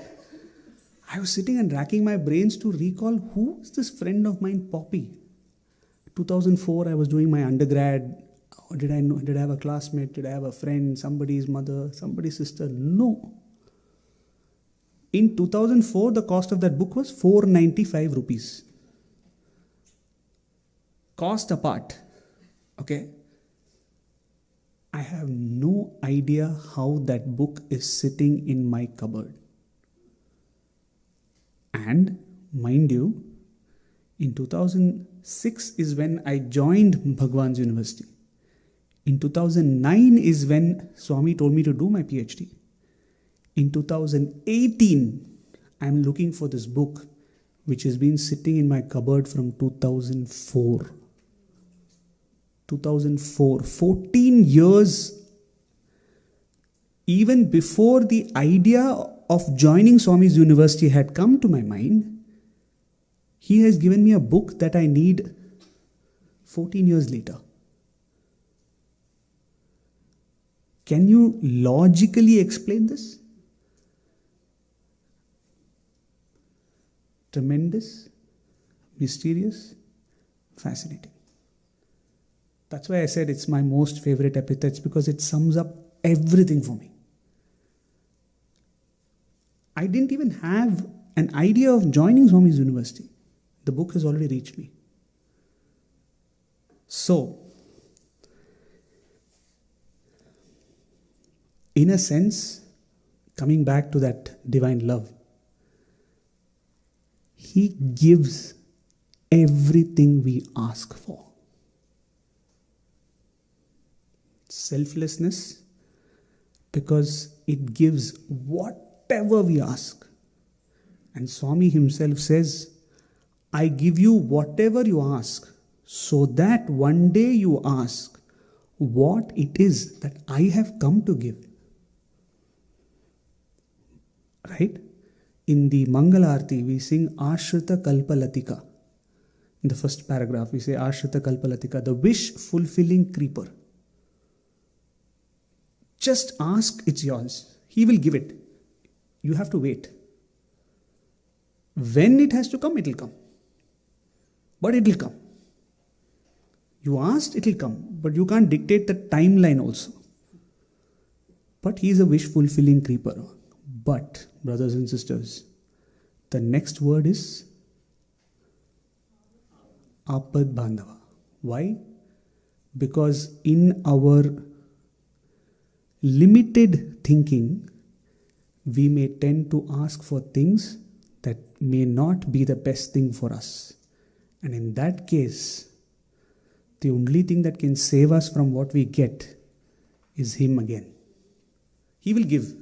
S6: I was sitting and racking my brains to recall who is this friend of mine, Poppy. 2004, I was doing my undergrad. Oh, did I have a classmate? Did I have a friend? Somebody's mother? Somebody's sister? No. In 2004, the cost of that book was 495 rupees. Cost apart. Okay. I have no idea how that book is sitting in my cupboard. And Mind you, in 2006 is when I joined Bhagwan's University. In 2009 is when Swami told me to do my PhD. In 2018, I'm looking for this book which has been sitting in my cupboard from 2004. 2004, 14 years, even before the idea of joining Swami's university had come to my mind, he has given me a book that I need 14 years later. Can you logically explain this? Tremendous, mysterious, fascinating. That's why I said it's my most favorite epithets, because it sums up everything for me. I didn't even have an idea of joining Swami's university. The book has already reached me. So, in a sense, coming back to that divine love, he gives everything we ask for. Selflessness, because it gives whatever we ask. And Swami himself says, I give you whatever you ask, so that one day you ask what it is that I have come to give. Right? In the Mangala Arati, we sing Ashrita Kalpalatika. In the first paragraph, we say Ashrita Kalpalatika, the wish-fulfilling creeper. Just ask, it's yours. He will give it. You have to wait. When it has to come, it will come. But it will come. You asked, it will come. But you can't dictate the timeline also. But he is a wish-fulfilling creeper. But, brothers and sisters, the next word is Apad Bandhava. Why? Because in our limited thinking, we may tend to ask for things that may not be the best thing for us. And in that case, the only thing that can save us from what we get is him again. He will give.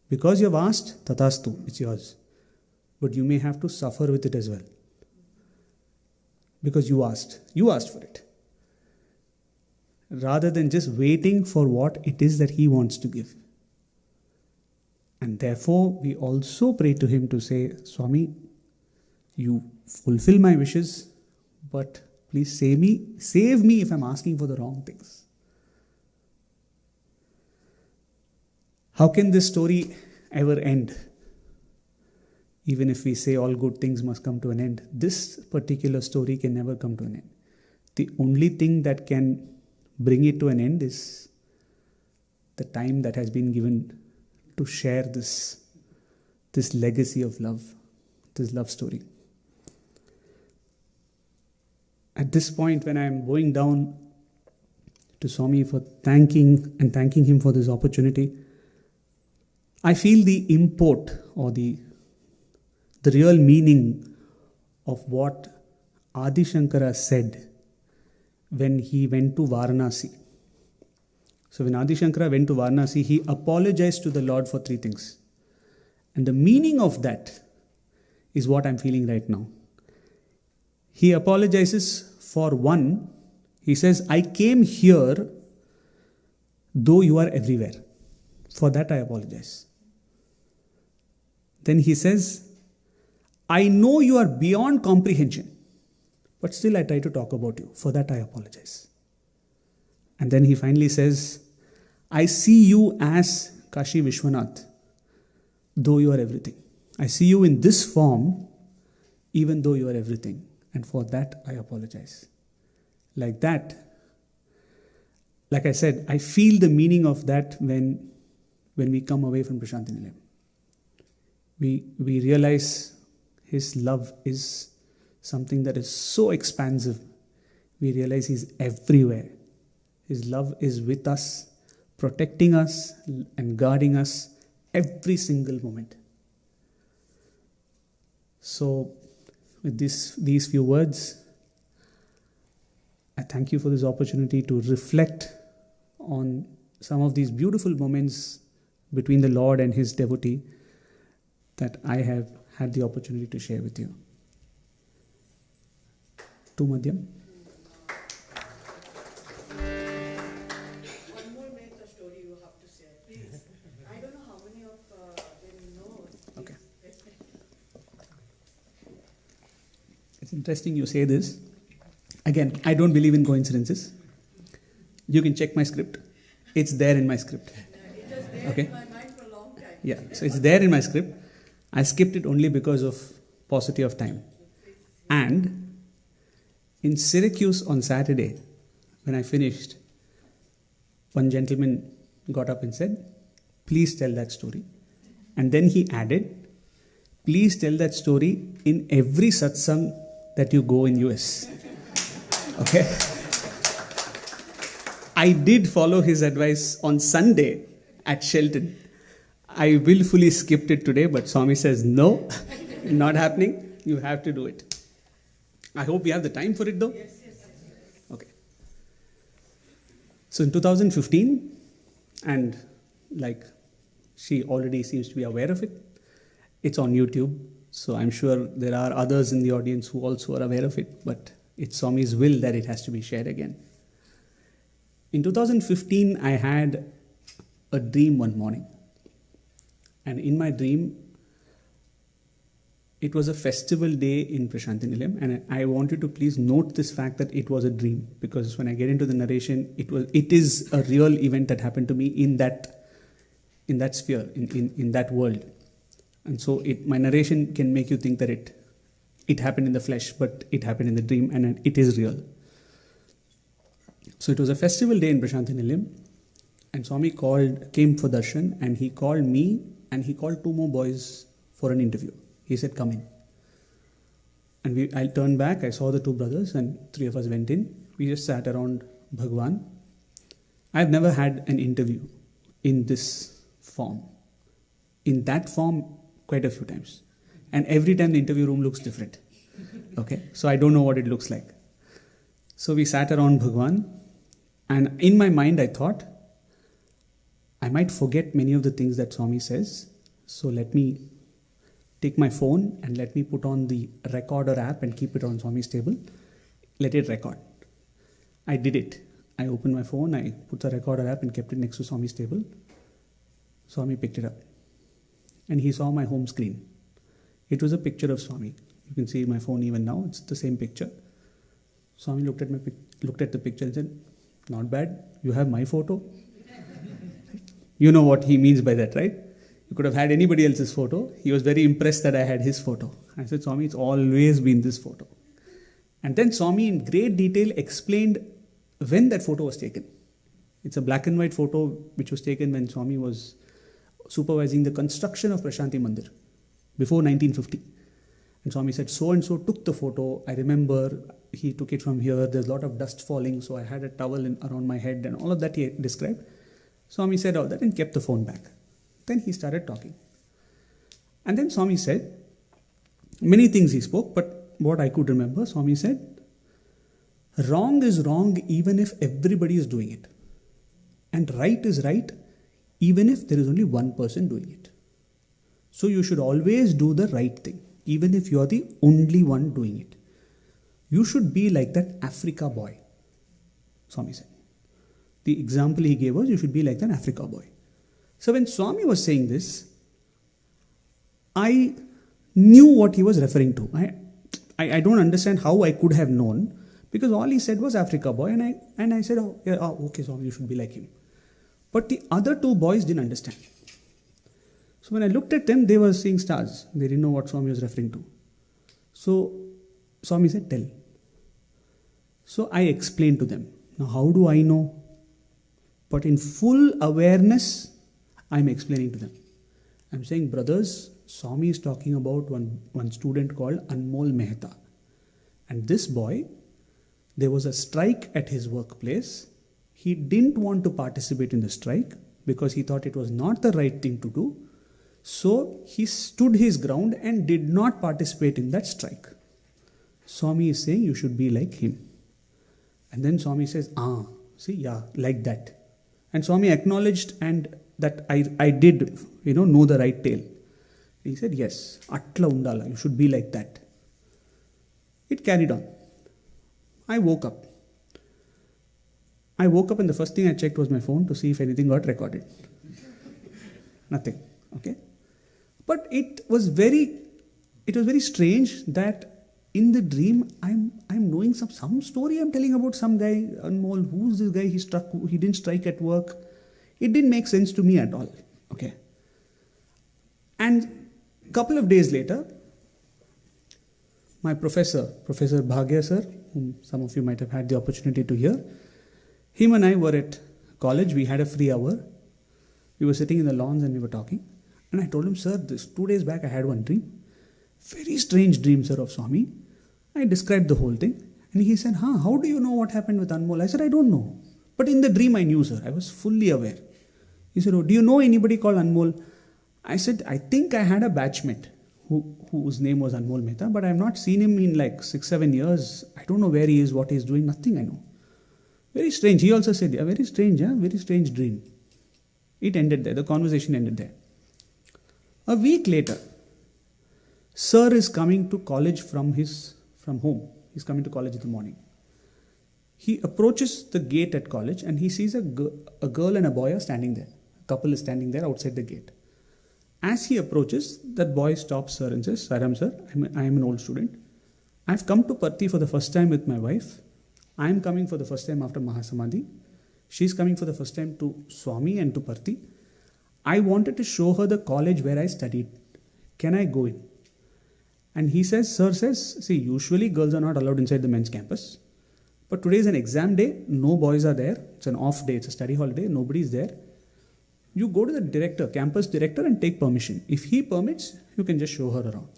S6: Because you have asked, Tatastu, it's yours. But you may have to suffer with it as well. Because you asked. You asked for it. Rather than just waiting for what it is that he wants to give. And therefore, we also pray to him to say, Swami, you fulfill my wishes, but please save me if I'm asking for the wrong things. How can this story ever end? Even if we say all good things must come to an end, this particular story can never come to an end. The only thing that can bring it to an end is the time that has been given to share this legacy of love, this love story. At this point, when I am going down to Swami for thanking him for this opportunity, I feel the import or the real meaning of what Adi Shankara said when he went to Varanasi. So when Adi Shankara went to Varanasi, he apologized to the Lord for 3 things. And the meaning of that is what I'm feeling right now. He apologizes for 1. He says, I came here though you are everywhere. For that I apologize. Then he says, I know you are beyond comprehension, but still I try to talk about you. For that I apologize. And then he finally says, I see you as Kashi Vishwanath, though you are everything. I see you in this form, even though you are everything. And for that I apologize. Like that, like I said, I feel the meaning of that when we come away from Prasanthi Nilayam. We realize his love is something that is so expansive. We realize he's everywhere. His love is with us, protecting us and guarding us every single moment. So with these few words, I thank you for this opportunity to reflect on some of these beautiful moments between the Lord and His devotee that I have had the opportunity to share with you. Tu Madhyam.
S7: One more meta story you have to share, please. I don't know how many of them know.
S6: Okay. It's interesting you say this. Again, I don't believe in coincidences. You can check my script. It's there in my script.
S7: It was there
S6: Okay.
S7: in my mind for a long time.
S6: Yeah, so it's there in my script. I skipped it only because of paucity of time. And in Syracuse on Saturday, when I finished, one gentleman got up and said, please tell that story. And then he added, please tell that story in every satsang that you go in US. Okay? I did follow his advice on Sunday at Shelton. I willfully skipped it today, but Swami says, no, not happening. You have to do it. I hope we have the time for it though.
S7: Yes.
S6: Okay. So in 2015, and like she already seems to be aware of it, it's on YouTube. So I'm sure there are others in the audience who also are aware of it, but it's Swami's will that it has to be shared again. In 2015, I had a dream one morning. And in my dream, it was a festival day in Prasanthi Nilayam, and I want you to please note this fact that it was a dream, because when I get into the narration, it is a real event that happened to me in that sphere, in that world. And so my narration can make you think that it happened in the flesh, but it happened in the dream, and it is real. So it was a festival day in Prasanthi Nilayam, and Swami came for darshan, and he called me, and he called two more boys for an interview. He said, come in. And I turned back, I saw the two brothers, and three of us went in. We just sat around Bhagwan. I've never had an interview in this form. In that form, quite a few times. And every time the interview room looks different. Okay, so I don't know what it looks like. So we sat around Bhagwan, and in my mind I thought, I might forget many of the things that Swami says, so let me take my phone and let me put on the recorder app and keep it on Swami's table. Let it record. I did it. I opened my phone, I put the recorder app and kept it next to Swami's table. Swami picked it up. And he saw my home screen. It was a picture of Swami. You can see my phone even now, it's the same picture. Swami looked at the picture and said, not bad, you have my photo. You know what he means by that, right? You could have had anybody else's photo. He was very impressed that I had his photo. I said, Swami, it's always been this photo. And then Swami in great detail explained when that photo was taken. It's a black and white photo which was taken when Swami was supervising the construction of Prasanthi Mandir before 1950. And Swami said, so-and-so took the photo. I remember he took it from here. There's a lot of dust falling, so I had a towel around my head, and all of that he described. Swami said all that and kept the phone back. Then he started talking. And then Swami said, many things he spoke, but what I could remember, Swami said, wrong is wrong even if everybody is doing it. And right is right even if there is only one person doing it. So you should always do the right thing, even if you are the only one doing it. You should be like that Africa boy, Swami said. The example he gave was, you should be like that Africa boy. So when Swami was saying this, I knew what he was referring to. I don't understand how I could have known, because all he said was Africa boy, and I said, okay, Swami, you should be like him. But the other two boys didn't understand. So when I looked at them, they were seeing stars. They didn't know what Swami was referring to. So Swami said, tell. So I explained to them. Now how do I know? But in full awareness, I'm explaining to them. I'm saying, brothers, Swami is talking about one student called Anmol Mehta. And this boy, there was a strike at his workplace. He didn't want to participate in the strike because he thought it was not the right thing to do. So he stood his ground and did not participate in that strike. Swami is saying you should be like him. And then Swami says, see, yeah, like that. And Swami acknowledged and that I did, know the right tale. He said, yes, atla undala, you should be like that. It carried on. I woke up and the first thing I checked was my phone to see if anything got recorded. Nothing. Okay. But it was very strange that in the dream I'm knowing some story I'm telling about some guy, Anmol, who's this guy, he didn't strike at work. It didn't make sense to me at all. Okay. And a couple of days later, my Professor Bhagya sir, whom some of you might have had the opportunity to hear, him and I were at college, we had a free hour. We were sitting in the lawns and we were talking. And I told him, sir, 2 days back I had one dream. Very strange dream, sir, of Swami. I described the whole thing. And he said, how do you know what happened with Anmol? I said, I don't know. But in the dream I knew, sir. I was fully aware. He said, do you know anybody called Anmol? I said, I think I had a batchmate whose name was Anmol Mehta, but I have not seen him in like 6-7 years. I don't know where he is, what he is doing, nothing I know. Very strange. He also said, very strange dream. It ended there. The conversation ended there. A week later, sir is coming to college from home. He's coming to college in the morning. He approaches the gate at college and he sees a girl and a boy are standing there. A couple is standing there outside the gate. As he approaches, that boy stops sir and says, Sairam sir, I am an old student. I've come to Parthi for the first time with my wife. I am coming for the first time after Mahasamadhi. She's coming for the first time to Swami and to Parthi. I wanted to show her the college where I studied. Can I go in? And sir says, see, usually girls are not allowed inside the men's campus. But today is an exam day. No boys are there. It's an off day. It's a study holiday. Nobody is there. You go to the director, campus director, and take permission. If he permits, you can just show her around.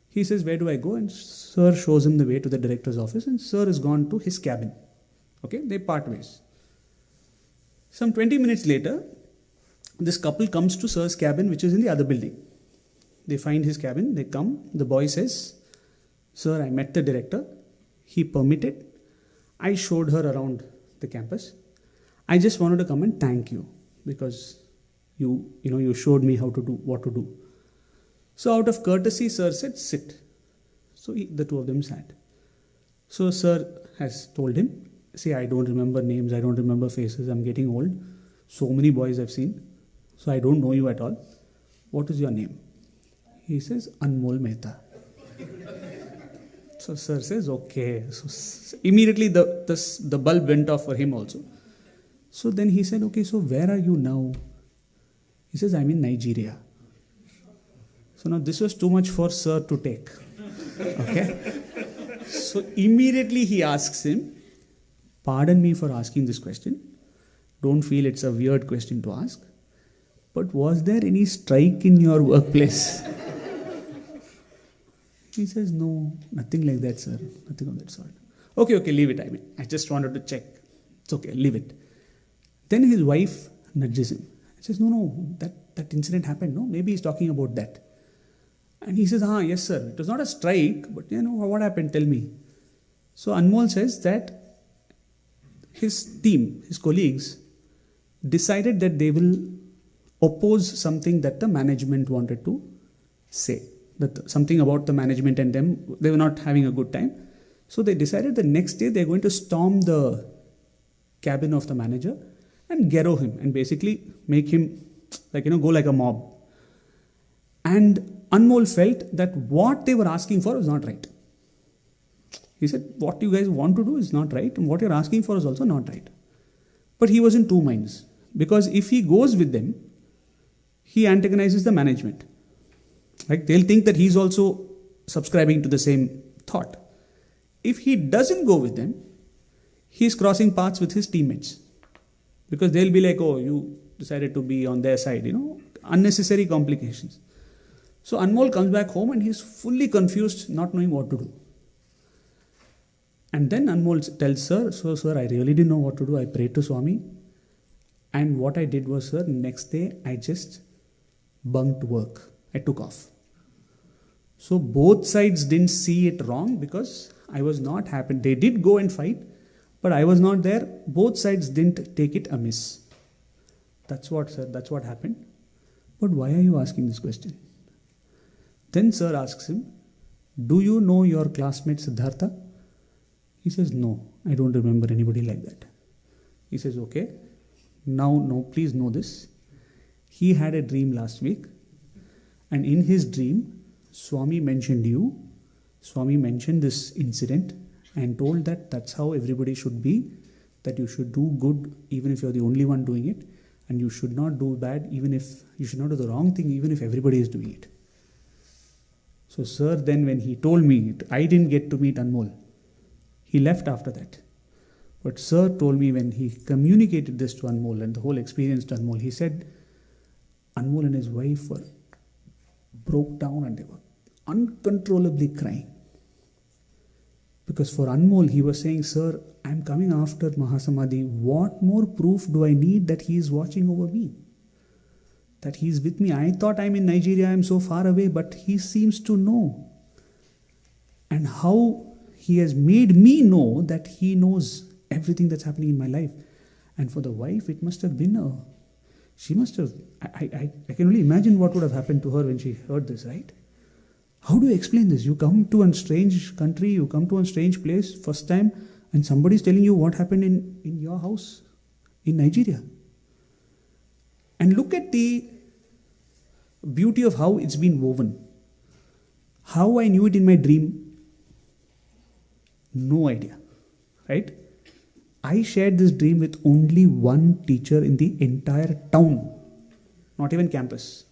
S6: He says, where do I go? And sir shows him the way to the director's office and sir has gone to his cabin. Okay, they part ways. Some 20 minutes later, this couple comes to sir's cabin, which is in the other building. They find his cabin, they come, the boy says, sir, I met the director, he permitted, I showed her around the campus. I just wanted to come and thank you because you showed me what to do. So out of courtesy, sir said, sit. So the two of them sat. So sir has told him, see, I don't remember names, I don't remember faces, I'm getting old. So many boys I've seen, so I don't know you at all. What is your name? He says, Anmol Mehta. So sir says, okay. So immediately the bulb went off for him also. So then he said, okay, so where are you now? He says, I'm in Nigeria. So now this was too much for sir to take. Okay. So immediately he asks him, pardon me for asking this question. Don't feel it's a weird question to ask. But was there any strike in your workplace? He says, no, nothing like that, sir. Nothing of that sort. Okay, leave it. I just wanted to check. It's okay, leave it. Then his wife nudges him. He says, no, that incident happened. No, maybe he's talking about that. And he says, yes, sir. It was not a strike, but what happened? Tell me. So Anmol says that his team, his colleagues, decided that they will oppose something that the management wanted to say. That something about the management and them, they were not having a good time. So they decided the next day they're going to storm the cabin of the manager and garrow him and basically make him go like a mob. And Anmol felt that what they were asking for was not right. He said, what you guys want to do is not right and what you're asking for is also not right. But he was in two minds because if he goes with them, he antagonizes the management. They'll think that he's also subscribing to the same thought. If he doesn't go with them, he's crossing paths with his teammates. Because they'll be like, oh, you decided to be on their side, unnecessary complications. So Anmol comes back home and he's fully confused, not knowing what to do. And then Anmol tells sir, sir, I really didn't know what to do. I prayed to Swami. And what I did was, sir, next day I just bunked work. I took off. So both sides didn't see it wrong because I was not happy. They did go and fight, but I was not there. Both sides didn't take it amiss. That's what, sir, that's what happened. But why are you asking this question? Then sir asks him, do you know your classmate Siddhartha? He says, no, I don't remember anybody like that. He says, okay, now please know this. He had a dream last week, and in his dream, Swami mentioned you. Swami mentioned this incident and told that that's how everybody should be, that you should do good even if you're the only one doing it, and you should not do bad even if you should not do the wrong thing even if everybody is doing it. So sir, then when he told me, I didn't get to meet Anmol. He left after that. But sir told me when he communicated this to Anmol and the whole experience to Anmol, he said Anmol and his wife broke down and they were uncontrollably crying. Because for Anmol, he was saying, sir, I'm coming after Mahasamadhi. What more proof do I need that he is watching over me? That he is with me. I thought I'm in Nigeria, I'm so far away, but he seems to know. And how he has made me know that he knows everything that's happening in my life. And for the wife, it must have been she must have, I can only imagine what would have happened to her when she heard this, right? How do you explain this? You come to a strange country, you come to a strange place, first time, and somebody's telling you what happened in your house in Nigeria. And look at the beauty of how it's been woven. How I knew it in my dream, no idea, right? I shared this dream with only one teacher in the entire town, not even campus.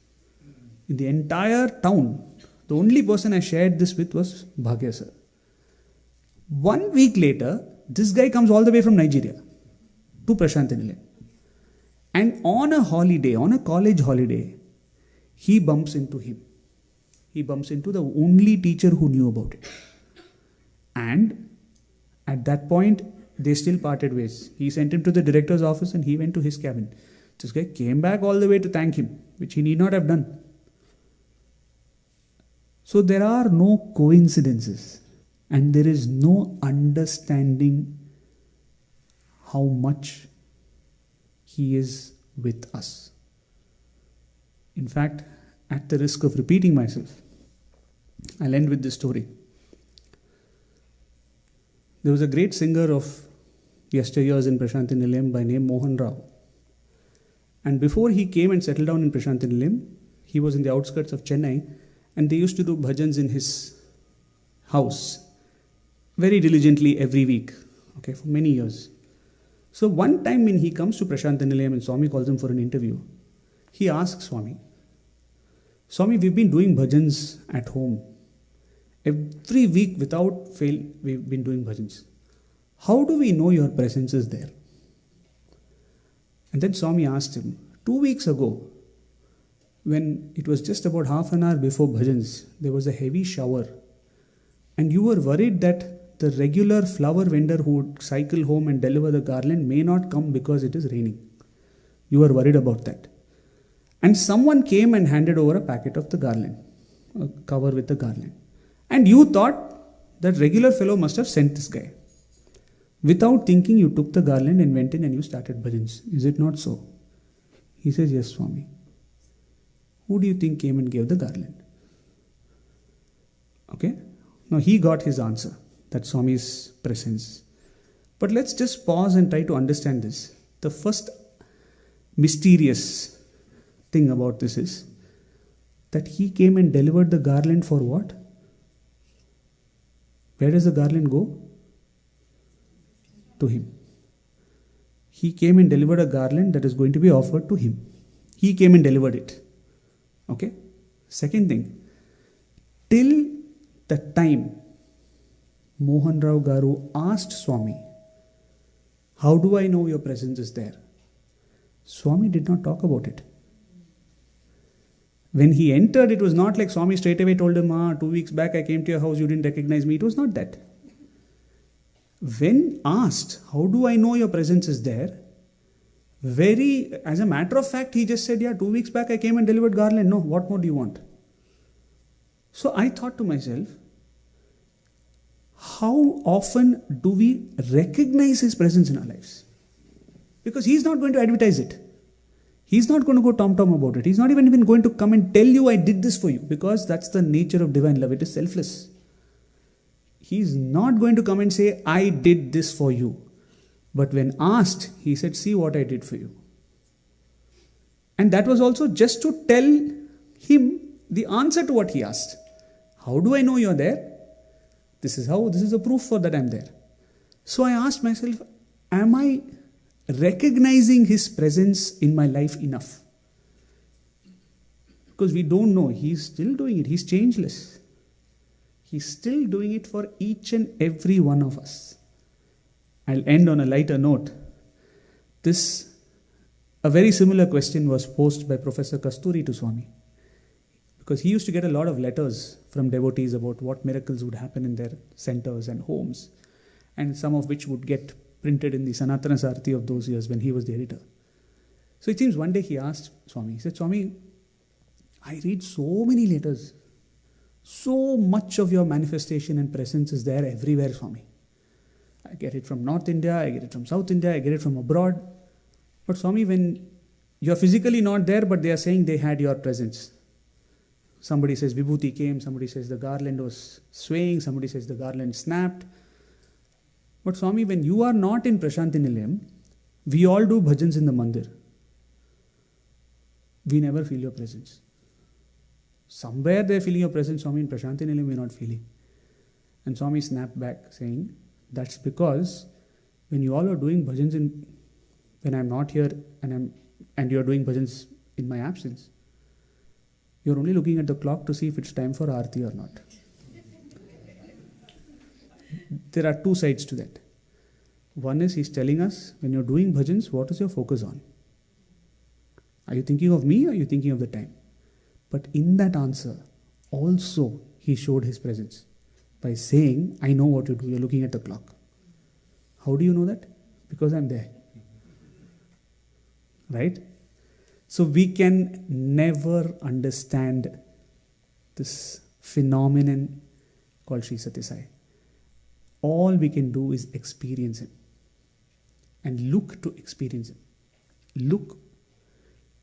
S6: In the entire town, the only person I shared this with was Bhagya sir. 1 week later, this guy comes all the way from Nigeria to Prasanthi Nilayam. And on a holiday, on a college holiday, he bumps into him. He bumps into the only teacher who knew about it. And at that point, they still parted ways. He sent him to the director's office and he went to his cabin. This guy came back all the way to thank him, which he need not have done. So there are no coincidences and there is no understanding how much he is with us. In fact, at the risk of repeating myself, I'll end with this story. There was a great singer of yesteryears in Prasanthi Nilayam by name Mohan Rao. And before he came and settled down in Prasanthi Nilayam, he was in the outskirts of Chennai and they used to do bhajans in his house very diligently every week, for many years. So one time when he comes to Prasanthi Nilayam and Swami calls him for an interview, he asks Swami, we've been doing bhajans at home. Every week without fail, we've been doing bhajans. How do we know your presence is there? And then Swami asked him, 2 weeks ago, when it was just about half an hour before bhajans, there was a heavy shower. And you were worried that the regular flower vendor who would cycle home and deliver the garland may not come because it is raining. You were worried about that. And someone came and handed over a packet of the garland, a cover with the garland. And you thought that regular fellow must have sent this guy. Without thinking, you took the garland and went in and you started bhajans. Is it not so? He says, yes, Swami. Who do you think came and gave the garland? Now he got his answer, that Swami's presence. But let's just pause and try to understand this. The first mysterious thing about this is that he came and delivered the garland for what? Where does the garland go? To him. He came and delivered a garland that is going to be offered to him. He came and delivered it. Second thing, till the time Mohan Rao Garu asked Swami, how do I know your presence is there? Swami did not talk about it. When he entered, it was not like Swami straight away told him, 2 weeks back I came to your house, you didn't recognize me. It was not that. When asked, how do I know your presence is there? As a matter of fact, he just said, 2 weeks back I came and delivered garland. No, what more do you want? So I thought to myself, how often do we recognize His presence in our lives? Because He's not going to advertise it. He's not going to go tom-tom about it. He's not even going to come and tell you, I did this for you. Because that's the nature of divine love. It is selfless. He's not going to come and say, I did this for you. But when asked, He said, see what I did for you. And that was also just to tell Him the answer to what He asked. How do I know you're there? This is a proof for that I'm there. So I asked myself, am I recognizing His presence in my life enough? Because we don't know. He's still doing it. He's changeless. He's still doing it for each and every one of us. I'll end on a lighter note. A very similar question was posed by Professor Kasturi to Swami. Because he used to get a lot of letters from devotees about what miracles would happen in their centers and homes, and some of which would get printed in the Sanatana Arati of those years when he was the editor. So it seems one day he asked Swami, he said, Swami, I read so many letters. So much of your manifestation and presence is there everywhere, Swami. I get it from North India, I get it from South India, I get it from abroad. But Swami, when you're physically not there, but they are saying they had your presence. Somebody says Vibhuti came, somebody says the garland was swaying, somebody says the garland snapped. But Swami, when you are not in Prasanthi Nilayam, we all do bhajans in the Mandir. We never feel your presence. Somewhere they're feeling your presence, Swami, in Prasanthi Nilayam we're not feeling. And Swami snapped back saying, that's because when you all are doing bhajans when I'm not here and you're doing bhajans in my absence, you're only looking at the clock to see if it's time for Arati or not. There are two sides to that. One is he's telling us, when you're doing bhajans, what is your focus on? Are you thinking of me or are you thinking of the time? But in that answer, also he showed his presence by saying, I know what you do, you're looking at the clock. How do you know that? Because I'm there. Right? So we can never understand this phenomenon called Sri Sathya Sai. All we can do is experience Him and look to experience Him. Look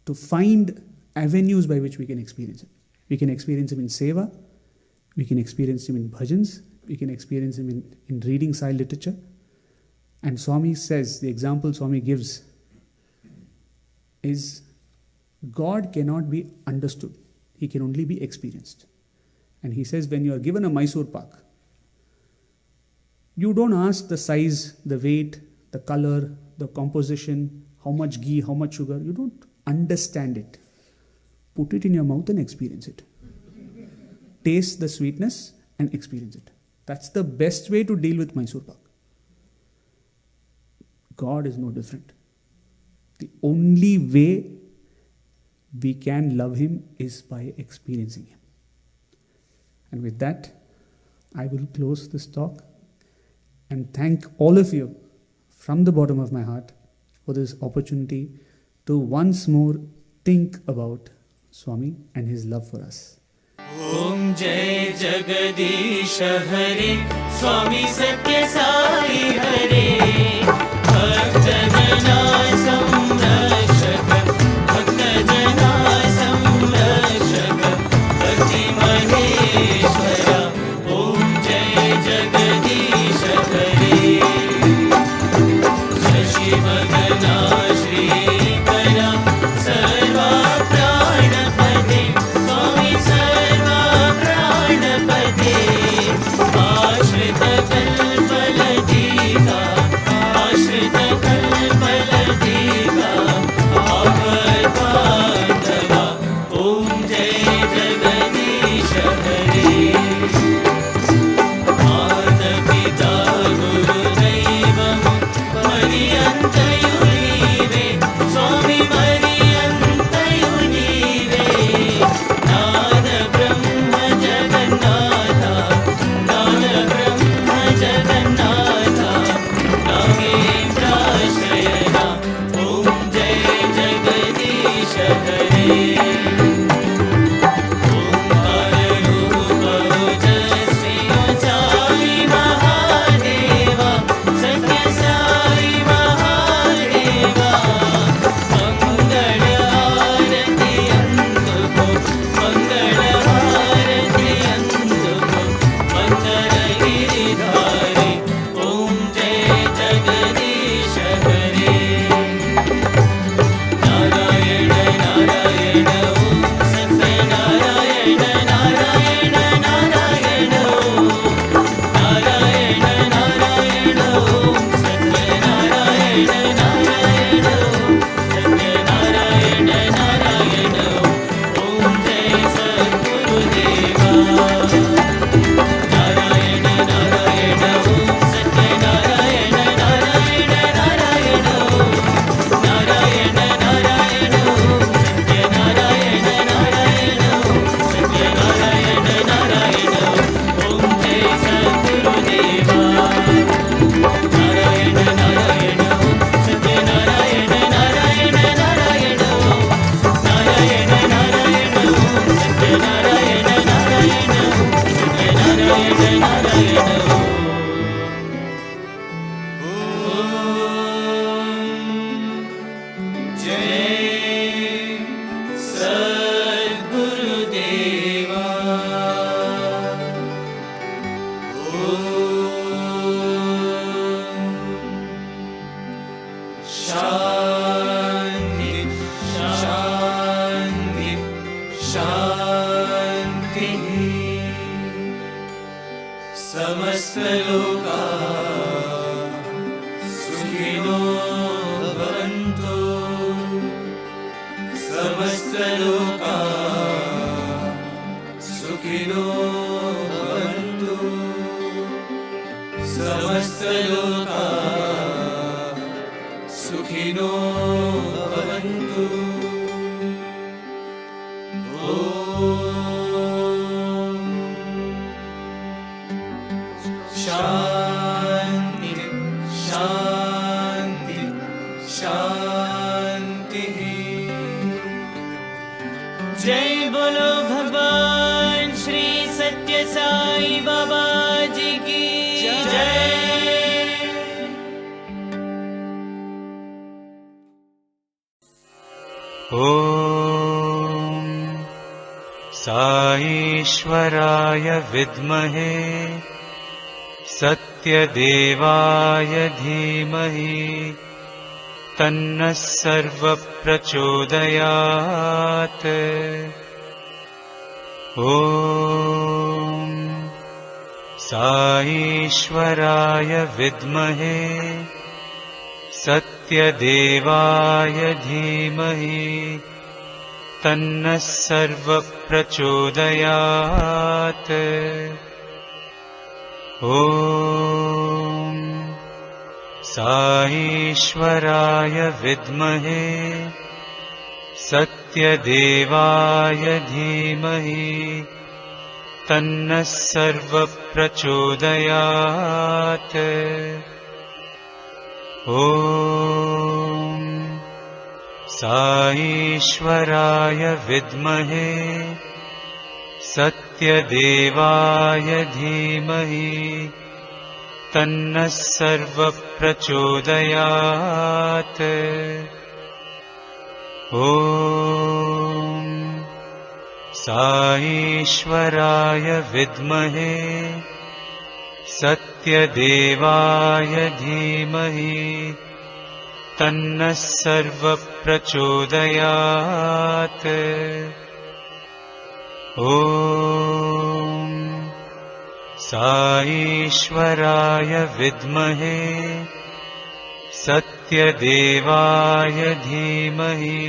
S6: to find avenues by which we can experience Him. We can experience Him in seva, we can experience Him in bhajans, we can experience Him in reading Sai literature. And Swami says, the example Swami gives is, God cannot be understood. He can only be experienced. And he says, when you are given a Mysore pak, you don't ask the size, the weight, the color, the composition, how much ghee, how much sugar. You don't understand it. Put it in your mouth and experience it. Taste the sweetness and experience it. That's the best way to deal with Mysore pak. God is no different. The only way we can love Him is by experiencing Him. And with that, I will close this talk and thank all of you from the bottom of my heart for this opportunity to once more think about Swami and His love for us.
S4: Om Jai Jagadish Hare Swami Sathya Sai Hare Bhakta Jana Samrashaka Bhakta Jana Samrashaka Bhakti Maheshwara Om Jai Jagadish Hare Shashi Bhagana Shri Kara Sarva Pranapade Swami Sarva Pranapade Ashrita Kalpalajita सुखिनो भवन्तु। शान्ति शान्ति शान्तिः। जय बोलो भगवान श्री सत्य साई बाबा जी की जय।
S8: ॐ साईश्वराय विद्महे सत्यदेवाय धीमहि तन्नः सर्वप्रचोदयात्। ॐ साईश्वराय विद्महे सत्यदेवाय धीमहि तन्नः सर्वप्रचोदयात्। ॐ साईश्वराय विद्महे सत्यदेवाय धीमहि तन्नः सर्वप्रचोदयात्। ॐ साईश्वराय विद्महे सत्यदेवाय धीमहि तन्नः सर्वप्रचोदयात्। ॐ साईश्वराय विद्महे सत्यदेवाय धीमहि तन्नः सर्वप्रचोदयात्। ॐ साईश्वराय विद्महे सत्यदेवाय धीमहि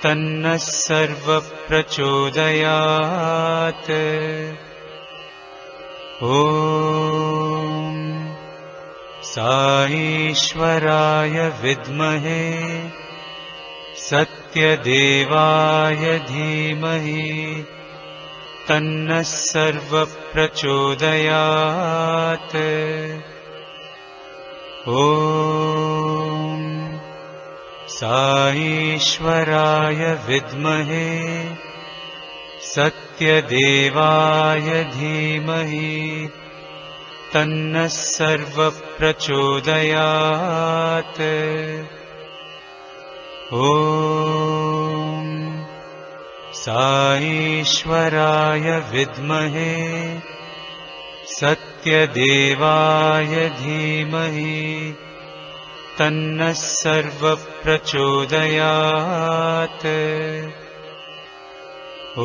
S8: तन्नः सर्वप्रचोदयात्। ॐ साईश्वराय विद्महे सत्यदेवाय धीमहि तन्नः सर्वप्रचोदयात्। ॐ साईश्वराय विद्महे सत्यदेवाय धीमहि तन्नः सर्वप्रचोदयात्। ॐ साईश्वराय विद्महे सत्यदेवाय धीमहि तन्नः सर्वप्रचोदयात्। ॐ